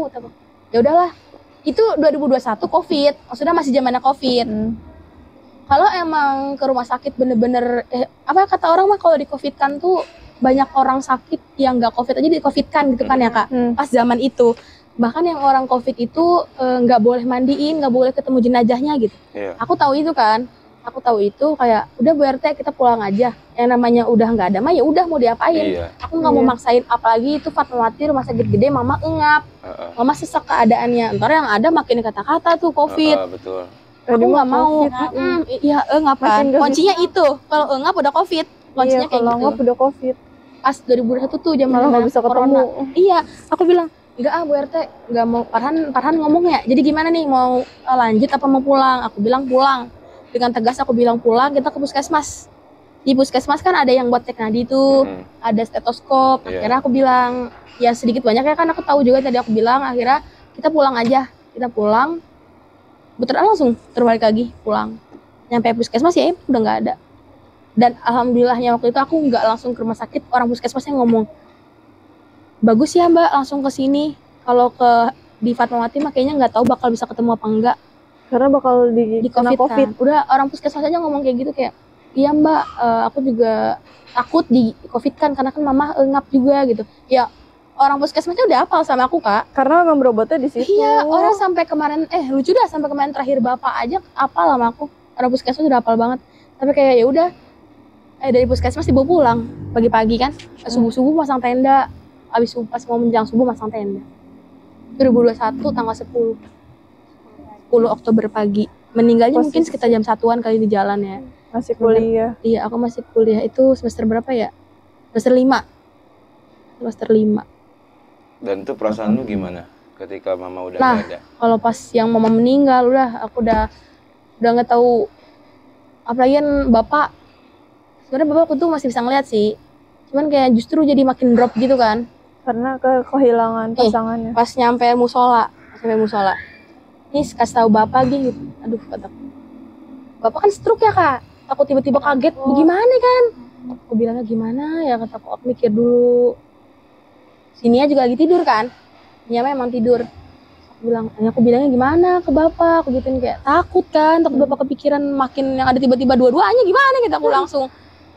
Ya udahlah, itu 2021 COVID, maksudnya masih zamannya COVID. Kalau emang ke rumah sakit bener-bener, apa kata orang mah kalau di COVID kan tuh banyak orang sakit yang nggak COVID aja di COVID kan gitu kan ya kak, pas zaman itu. Bahkan yang orang COVID itu nggak boleh mandiin, nggak boleh ketemu jenazahnya gitu. Iya. Aku tahu itu kan, aku tahu itu kayak udah Bu RT kita pulang aja. Yang namanya udah nggak ada mah ya udah mau diapain. Iya. Aku nggak mau maksain, apalagi itu Fatmawati rumah sakit gede, mama engap, mama sesak keadaannya. Ntar yang ada makin kata-kata tuh COVID. Betul. Aku nggak mau. Iya engap kan. Kuncinya itu kalau engap udah COVID. Kuncinya Iya, kayak kalau gitu. engap udah COVID. Pas 2021 tuh jam Malah nggak bisa ketemu. Iya, aku bilang enggak Bu RT, enggak mau. Farhan ngomongnya, jadi gimana nih, mau lanjut apa mau pulang? Aku bilang pulang. Dengan tegas aku bilang pulang, kita ke puskesmas. Di puskesmas kan ada yang buat cek nadi tuh, ada stetoskop. Akhirnya aku bilang, ya sedikit banyak ya kan aku tahu juga tadi aku bilang, akhirnya kita pulang aja. Kita pulang, betul langsung terbalik lagi pulang. Nyampe puskesmas ya udah nggak ada. Dan alhamdulillahnya waktu itu aku nggak langsung ke rumah sakit, orang puskesmasnya ngomong, bagus ya Mbak langsung ke sini. Kalau ke di Fatmawati mah kayaknya nggak tahu bakal bisa ketemu apa enggak. Karena bakal Di kena COVID. Kan. Udah orang puskesmas aja ngomong kayak gitu kayak, iya Mbak, aku juga takut di COVID kan karena kan mama engap juga gitu. Ya orang puskesmasnya udah hafal sama aku kak. Karena memang berobatnya di situ. Iya, orang sampai kemarin lucu dah sampai kemarin terakhir bapak aja hafal sama aku. Orang puskesmas udah hafal banget. Tapi kayak ya udah. Dari puskesmas dibawa pulang pagi-pagi kan, subuh-subuh masang tenda, abis pas mau menjelang subuh masang tenda. 2021 tanggal 10 Oktober pagi. Meninggalnya mungkin sekitar jam 1-an kali di jalan ya. Masih kuliah. Iya, aku masih kuliah itu semester berapa ya? Semester 5. Semester 5. Dan itu perasaan lu gimana ketika mama udah nah, gak ada? Kalau pas yang mama meninggal aku udah nggak tahu. Apalagi kan bapak, sebenarnya bapak tuh masih bisa ngeliat sih, cuman kayak justru jadi makin drop gitu kan, karena kehilangan pasangannya. Pas nyampe musola, nih kasih tahu bapak gitu, aduh kata bapak kan stroke ya kak, aku tiba-tiba kaget, bagaimana kan, aku bilangnya gimana ya, kataku aku mikir dulu, sini juga lagi tidur kan, nyampe emang tidur, aku bilangnya gimana ke bapak, aku gituin kayak takut kan, takut bapak kepikiran makin yang ada tiba-tiba dua-duanya gimana gitu, aku langsung.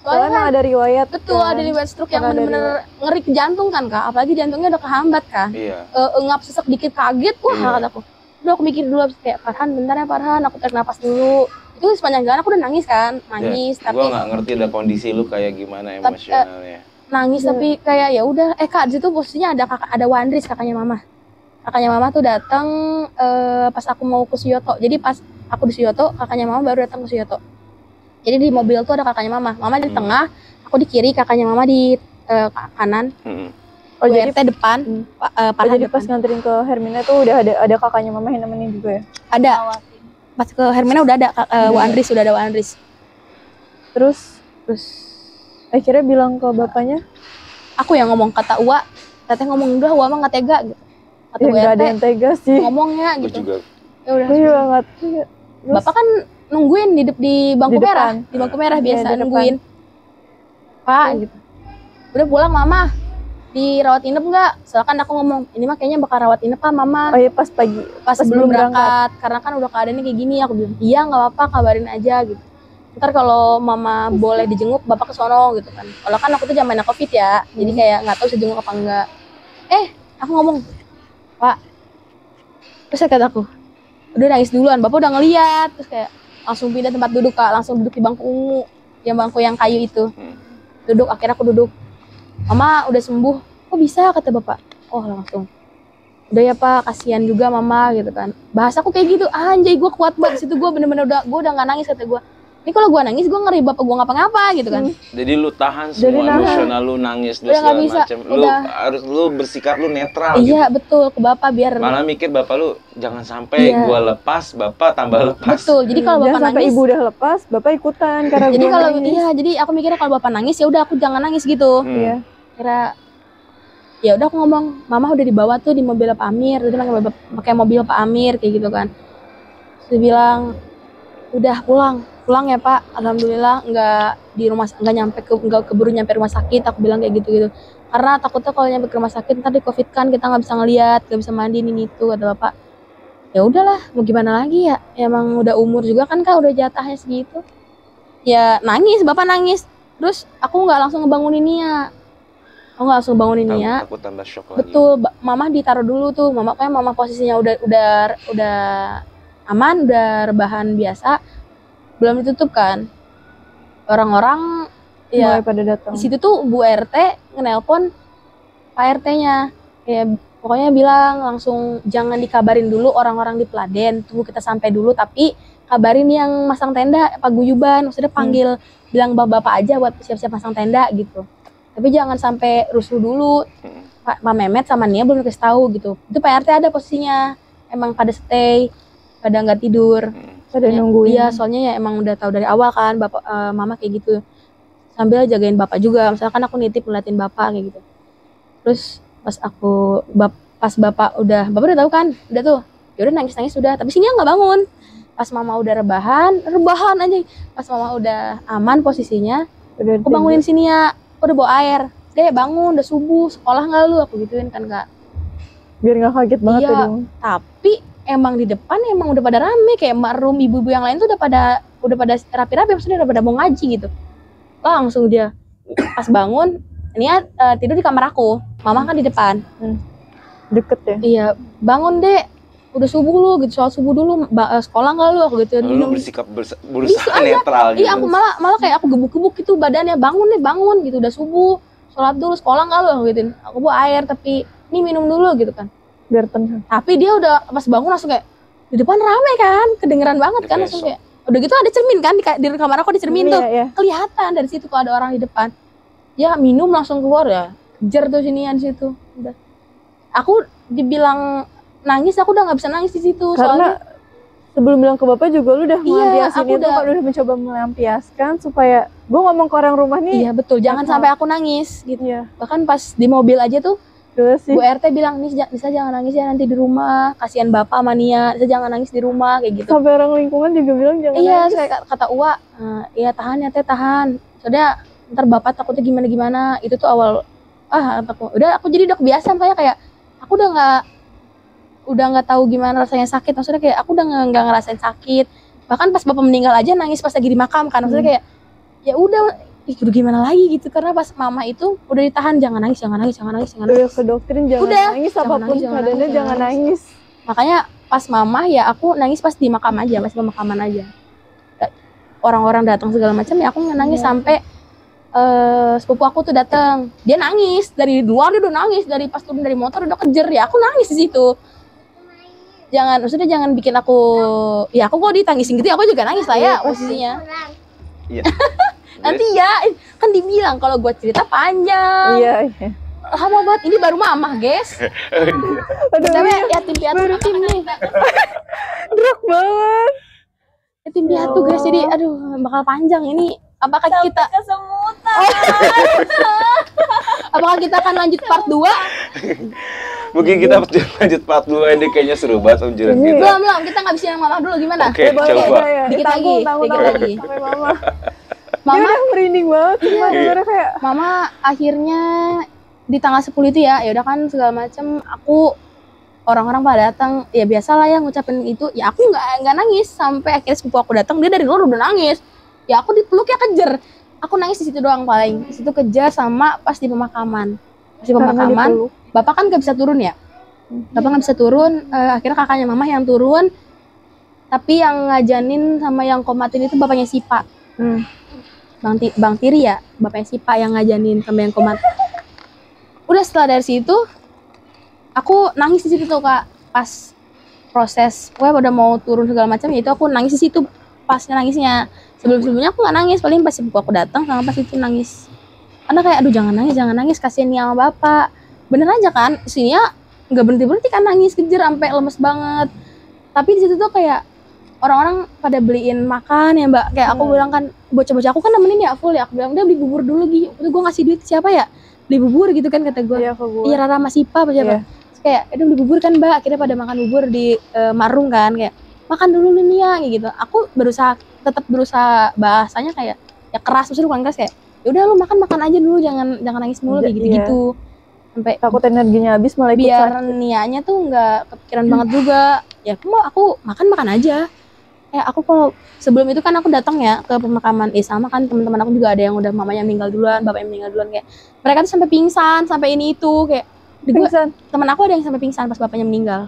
Soalnya kan ada riwayat. Betul, kan? Ada riwayat stroke yang benar-benar ngeri ke jantung kan kak, apalagi jantungnya udah kehambat kan. Iya. Engap sesek dikit kaget, wah kataku. Udah aku mikir dulu kayak Farhan, bentar ya Farhan, aku tarik napas dulu. Itu sepanjang jalan aku udah nangis kan, nangis. Ya, tapi gue nggak ngerti ada kondisi lu kayak gimana emosionalnya. Nangis tapi kayak ya udah, kak di situ posisinya ada Wandris kakaknya mama. Kakaknya mama tuh datang pas aku mau ke Suyoto. Jadi pas aku di Suyoto, kakaknya mama baru datang ke Suyoto. Jadi di mobil tuh ada kakaknya mama di tengah, aku di kiri, kakaknya mama di kanan. Oh jadi depan, jadi pas nganterin ke Hermina tuh udah ada kakaknya mama yang nemenin juga ya? Ada. Pas ke Hermina udah ada udah ada Wandris. Terus akhirnya bilang ke bapaknya? Aku yang ngomong, kata Uwa, teteh ngomong udah, Uwa mah nggak tega gitu. Kata ya, nggak ada yang tega sih. Ngomongnya gitu. Juga. Ya udah. Gue juga nggak tega. Bapak kan nungguin di bangku merah, di bangku merah biasa nungguin. Pak gitu. Udah pulang mama, dirawat inap nggak? Soalnya kan aku ngomong, ini mah kayaknya bakal rawat inap pak mama. Oh iya pas pagi, pas sebelum berangkat. Karena kan udah keadaannya kayak gini, aku bilang iya nggak apa-apa, kabarin aja gitu. Ntar kalau mama boleh dijenguk, bapak kesono gitu kan. Kalau kan aku tuh zamannya COVID ya, jadi kayak nggak tahu sejenguk apa enggak. Aku ngomong, Pak, terus kata aku, udah nangis duluan, bapak udah ngeliat, terus kayak langsung pindah tempat duduk kak, langsung duduk di bangku ungu, yang bangku yang kayu itu. duduk, akhirnya aku duduk. Mama udah sembuh, kok bisa kata bapak. Oh langsung, udah ya pak, kasihan juga mama gitu kan. Bahasaku kayak gitu, anjay gue kuat banget. Situ gue bener-bener gue udah gak nangis kata gue. Ini kalau gue nangis gue ngeri bapak gue ngapa-ngapa gitu kan. Jadi lu tahan Jadi semua nahan. emosional lu, nangis lu Udah nggak segala bisa, macam. Lu udah. harus lu bersikap lu netral Iya gitu. betul, ke bapak biar Malah mikir bapak lu jangan sampai Iya. gua lepas, bapak tambah lepas. betul. Jadi kalau Jangan bapak sampai nangis, ibu udah lepas, bapak ikutan karena jadi gua kalau nangis. iya, jadi aku mikirnya kalau bapak nangis ya udah aku jangan nangis gitu. Iya. Kira ya udah aku ngomong, mama udah dibawa tuh di mobil Pak Amir, itu pakai mobil Pak Amir kayak gitu kan. Terus dia bilang udah pulang ya Pak, alhamdulillah nggak keburu nyampe rumah sakit. Aku bilang kayak gitu karena takutnya kalau nyampe ke rumah sakit ntar di covid kan kita nggak bisa ngeliat, nggak bisa mandi ini itu, kata bapak. Ya udahlah, mau gimana lagi ya, emang udah umur juga kan kak, udah jatahnya segitu. Ya nangis, bapak nangis, terus aku nggak langsung ngebangunin Nia. Aku nggak langsung bangunin Nia. Takut tambah shock lagi. Betul, mama ditaruh dulu tuh. Mama posisinya udah aman, udah rebahan biasa. Belum ditutup kan. Orang-orang Mulai ya pada datang. di situ tuh Bu RT ngenelpon Pak RT-nya. Ya pokoknya bilang langsung jangan dikabarin dulu orang-orang di Peladen. Tunggu kita sampai dulu, tapi kabarin yang masang tenda paguyuban. Maksudnya panggil bilang bapak-bapak aja buat siap-siap masang tenda gitu. Tapi jangan sampai rusuh dulu. Pak Mehmet sama Nia belum dikasih tahu gitu. Itu Pak RT ada posisinya. Emang pada stay, pada nggak tidur. Pada nungguin. Iya, soalnya ya emang udah tahu dari awal kan bapak mama kayak gitu. Sambil jagain bapak juga. Misalkan aku nitip ngeliatin bapak kayak gitu. Terus pas bapak udah tahu kan, udah tuh. Ya udah nangis sudah. Tapi sini nggak bangun. Pas mama udah rebahan aja. Pas mama udah aman posisinya, Udah aku bangunin sini ya. Aku udah bawa air. Deh bangun, udah subuh, sekolah nggak lu? Aku gituin kan kak. biar nggak kaget banget Iya. ya dong. Tapi emang di depan emang udah pada rame, kayak Mbak Rum, ibu-ibu yang lain tuh udah pada rapi-rapi, maksudnya udah pada mau ngaji gitu. Langsung dia pas bangun, Nia tidur di kamar aku, mama kan di depan. Deket ya. Iya, bangun deh, udah subuh lu gitu, soal subuh dulu, sekolah nggak lu? Aku gitu. Lalu lu bersikap berusaha netral gitu. Iya, aku malah kayak aku gebuk-gebuk gitu badannya, bangun gitu, udah subuh, sholat dulu, sekolah nggak lu? Aku gituin. Aku bawa air, tapi ini minum dulu gitu kan. Biar tenang. Tapi dia udah pas bangun langsung kayak di depan rame kan, kedengeran banget kan, langsung kayak udah gitu ada cermin kan di kamar aku, ada cermin tuh. Iya. Kelihatan dari situ kalau ada orang di depan. Ya minum langsung keluar ya. Kejar tuh sinian situ. Udah. Aku dibilang nangis, aku udah nggak bisa nangis di situ. Karena sebelum bilang ke bapak juga lu udah Iya, melampiasin aku itu, kan udah mencoba melampiaskan supaya gue ngomong ke orang rumah nih. iya betul, jangan Apa? sampai aku nangis gitu. Iya. Bahkan pas di mobil aja tuh Gila sih. Bu RT bilang, Nisa jangan nangis ya nanti di rumah, kasihan bapak sama Nia, Nisa jangan nangis di rumah kayak gitu. Sampai orang lingkungan juga bilang jangan Iya, nangis. saya kata Uwa, iya tahan ya teh, tahan. Soalnya ntar bapak takutnya gimana. Itu tuh awal, aku jadi udah kebiasaan, kayak aku udah nggak tahu gimana rasanya sakit. Maksudnya kayak aku udah nggak ngerasain sakit. Bahkan pas bapak meninggal aja nangis pas lagi dimakamkan. Maksudnya kayak ya udah, udah gimana lagi gitu. Karena pas mama itu udah ditahan, jangan nangis. Udah ke doktrin jangan Udah, nangis, jangan apapun nangis, jangan keadaannya nangis, jangan jangan nangis. Makanya pas mama ya aku nangis pas di makam aja, pas pemakaman aja. Orang-orang datang segala macam ya aku nangis sampai sepupu aku tuh datang. Dia nangis dari luar, dia udah nangis, dari pas turun dari motor udah kejer ya. Aku nangis di situ. Maksudnya jangan bikin aku, ya aku kok ditangisin gitu, aku juga nangis lah ya posisinya. Iya. Nanti ya kan dibilang kalau gua cerita panjang. Iya. Lama banget, ini baru mama, guys. Aduh, Tapi iya. yatim piatu nih. Druk banget. Yatim piatu guys, jadi aduh bakal panjang ini. Apakah kita apakah kita akan lanjut part 2? Mungkin kita lanjut part 2 ini kayaknya seru banget obrolan kita. Belum, kita ngabisin yang mama dulu gimana? Oke, coba. Dikit lagi. Sampai mama. Dia Mama, udah merinding banget. Cuma dengernya kayak mama akhirnya di tanggal 10 itu ya udah kan segala macam, aku orang-orang pada datang, ya biasalah ya ngucapin itu, ya aku nggak nangis sampai akhirnya sepupu aku datang, dia dari luar udah nangis, ya aku dipeluk ya kejer, aku nangis di situ doang paling, di situ kejar sama pas di pemakaman, bapak kan nggak bisa turun ya, akhirnya kakaknya mama yang turun, tapi yang ngajanin sama yang komatin itu bapaknya Sipa. Bang Tiri ya, bapaknya Sipa yang ngajanin sama yang komat. Udah setelah dari situ aku nangis di situ tuh Kak, pas proses gue udah mau turun segala macam, itu aku nangis di situ pas nangisnya. Sebelumnya aku nggak nangis, paling pas ibu aku datang sama pas itu nangis. Karena kayak aduh jangan nangis kasihan nih sama bapak. Bener aja kan, sini ya nggak berhenti kan nangis, kejer sampai lemes banget. Tapi di situ tuh kayak orang-orang pada beliin makan ya Mbak, kayak aku bilang kan bocah-bocah aku kan nemenin ya full ya, aku bilang udah beli bubur dulu gitu. Itu gue ngasih duit ke siapa ya, beli bubur gitu kan kata gue. Iya Rara sama Sipa apa siapa. Terus kayak udah beli bubur kan Mbak, akhirnya pada makan bubur di Marung kan, kayak makan dulu nih ya gitu. Aku tetap berusaha bahasanya kayak ya keras, terus bukan keras, kayak ya udah lu makan aja dulu, jangan nangis mulu kayak gitu-gitu. Sampai takut energinya habis malah ikut biar niatnya tuh nggak kepikiran banget juga. Ya aku makan aja. Ya aku kalau sebelum itu kan aku datang ya ke pemakaman sama kan teman-teman aku juga ada yang udah mamanya meninggal duluan, bapaknya meninggal duluan, kayak mereka tuh sampai pingsan, sampai ini itu kayak pingsan. Teman aku ada yang sampai pingsan pas bapaknya meninggal.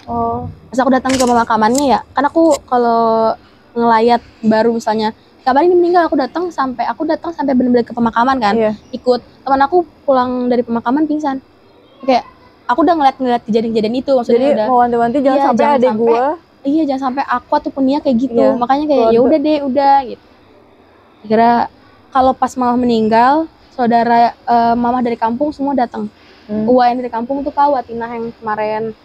Oh. Pas aku datang ke pemakamannya ya, kan aku kalau ngelayat baru misalnya kabarin ini meninggal, aku datang sampai benar-benar ke pemakaman kan. Ikut teman aku pulang dari pemakaman pingsan. Kayak aku udah ngeliat kejadian-kejadian itu, maksudnya jadi udah mau wanti-wanti jangan sampai adek gue. Iya, jangan sampai aku ataupun dia kayak gitu. Makanya kayak ya udah deh, udah gitu. Kira kalau pas mama meninggal, saudara mama dari kampung semua datang. Uwa yang dari kampung tuh Kak Watinah yang kemarin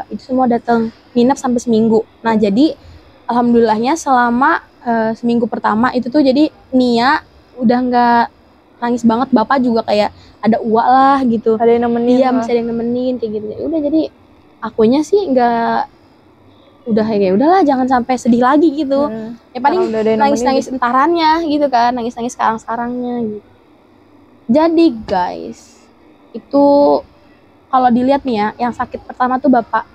itu semua datang, nginep sampai seminggu. Nah, jadi alhamdulillahnya selama seminggu pertama itu tuh jadi Nia udah nggak nangis banget, bapak juga kayak ada uak lah gitu, ada yang nemenin. Iya masih ada yang nemenin kayak gitu. Udah jadi akunya sih nggak, udah kayak udahlah jangan sampai sedih lagi gitu. Ya paling nangis entarannya gitu kan, nangis sekarangnya gitu. Jadi guys, itu kalau dilihat nih ya, yang sakit pertama tuh bapak,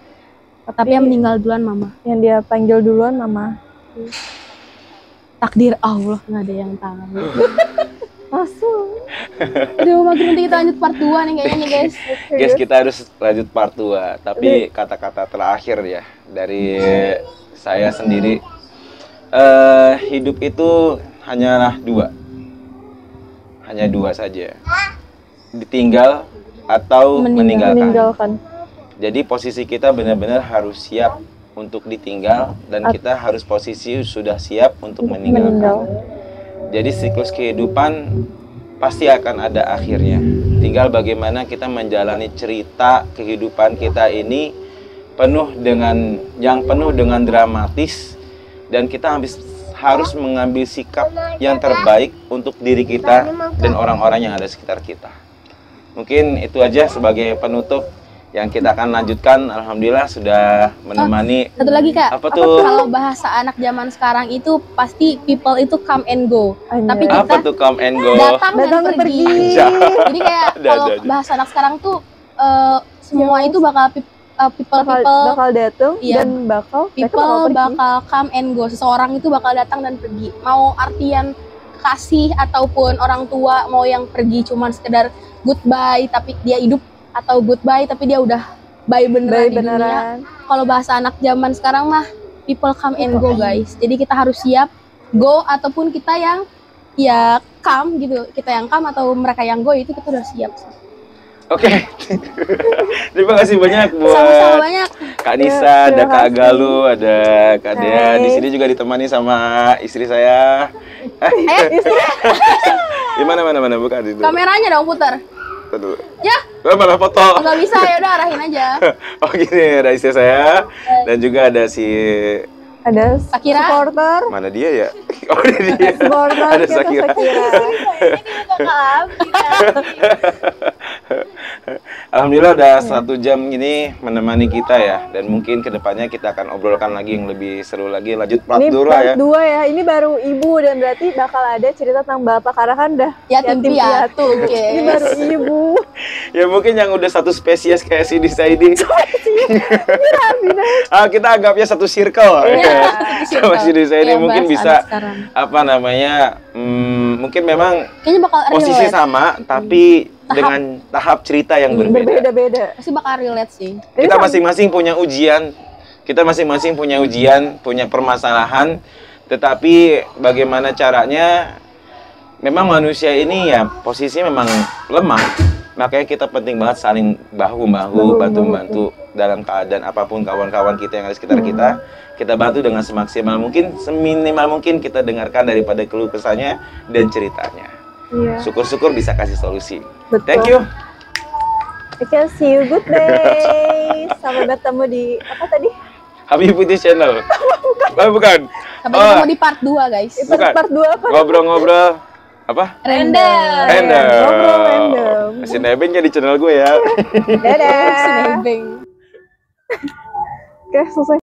tapi yang meninggal duluan mama. Yang dia panggil duluan mama. Takdir Allah, nggak ada yang tahu. Masuk. Aduh, makin nanti kita lanjut part 2 nih kayaknya nih guys. Guys, kita harus lanjut part 2. Tapi kata-kata terakhir ya dari saya sendiri, hidup itu hanyalah dua. Hanya dua saja. Ditinggal atau meninggalkan. Jadi posisi kita benar-benar harus siap untuk ditinggal, dan kita harus posisi sudah siap untuk meninggalkan. Jadi siklus kehidupan pasti akan ada akhirnya. Tinggal bagaimana kita menjalani cerita kehidupan kita ini penuh dengan dramatis, dan kita harus mengambil sikap yang terbaik untuk diri kita dan orang-orang yang ada sekitar kita. Mungkin itu aja sebagai penutup yang kita akan lanjutkan. Alhamdulillah sudah menemani. Satu lagi Kak, apa tuh? Kalau bahasa anak zaman sekarang itu pasti people itu come and go. Tapi kita apa tuh come and go? Datang dan pergi. Jadi kayak kalau bahasa anak sekarang tuh semua itu bakal people bakal datang dan people bakal come and go. Seseorang itu bakal datang dan pergi. Mau artian kasih ataupun orang tua, mau yang pergi cuman sekedar goodbye tapi dia hidup, atau goodbye tapi dia udah bye beneran di dunia. Kalau bahasa anak zaman sekarang mah people come and go guys. Jadi kita harus siap go, ataupun kita yang ya come gitu. Kita yang come atau mereka yang go, itu kita udah siap. Oke. Terima kasih banyak buat sama-sama banyak. Kak Nisa, ada Kak Galuh, ada Kak Dea. Di sini juga ditemani sama istri saya. Mana buka di kameranya dong, putar. Aduh. Ya. Mana foto? Nggak bisa, ya udah arahin aja. Oh gini, ada istri saya dan juga ada Sakira. Supporter. Mana dia ya? Oh ini dia. Supporter. Ada Sakira. Alhamdulillah udah 1 jam ini menemani kita ya, dan mungkin kedepannya kita akan obrolkan lagi yang lebih seru lagi, lanjut part 2 ya. Part 2 ya, ini baru ibu, dan berarti bakal ada cerita tentang bapak karena kan dah yatim piatu. Ini baru ibu. Ya mungkin yang udah satu spesies kayak si Nisa ini. Kita anggapnya satu circle. Sama si Nisa ini mungkin bisa apa namanya? Mungkin memang posisi sama tapi dengan tahap cerita yang berbeda-beda. Pasti bakal relate sih. Kita masing-masing punya ujian. Punya permasalahan. Tetapi bagaimana caranya memang manusia ini ya posisinya memang lemah. Makanya kita penting banget saling bahu-bahu, bantu-bantu dalam keadaan apapun kawan-kawan kita yang ada di sekitar kita. Kita bantu dengan semaksimal mungkin, seminimal mungkin kita dengarkan daripada keluh kesahnya dan ceritanya. Iya. Syukur-syukur bisa kasih solusi. Betul. Thank you. Oke, see you, good day. Sampai bertemu di apa tadi? Habib Putih Channel. Bukan. Sampai ketemu di part 2 guys. Bukan. Part 2 apa? Ngobrol-ngobrol apa? Random. Random. Ngobrol random. Masih nebeng ya di channel gue ya. Dadah. Nebeng. Oke, selesai.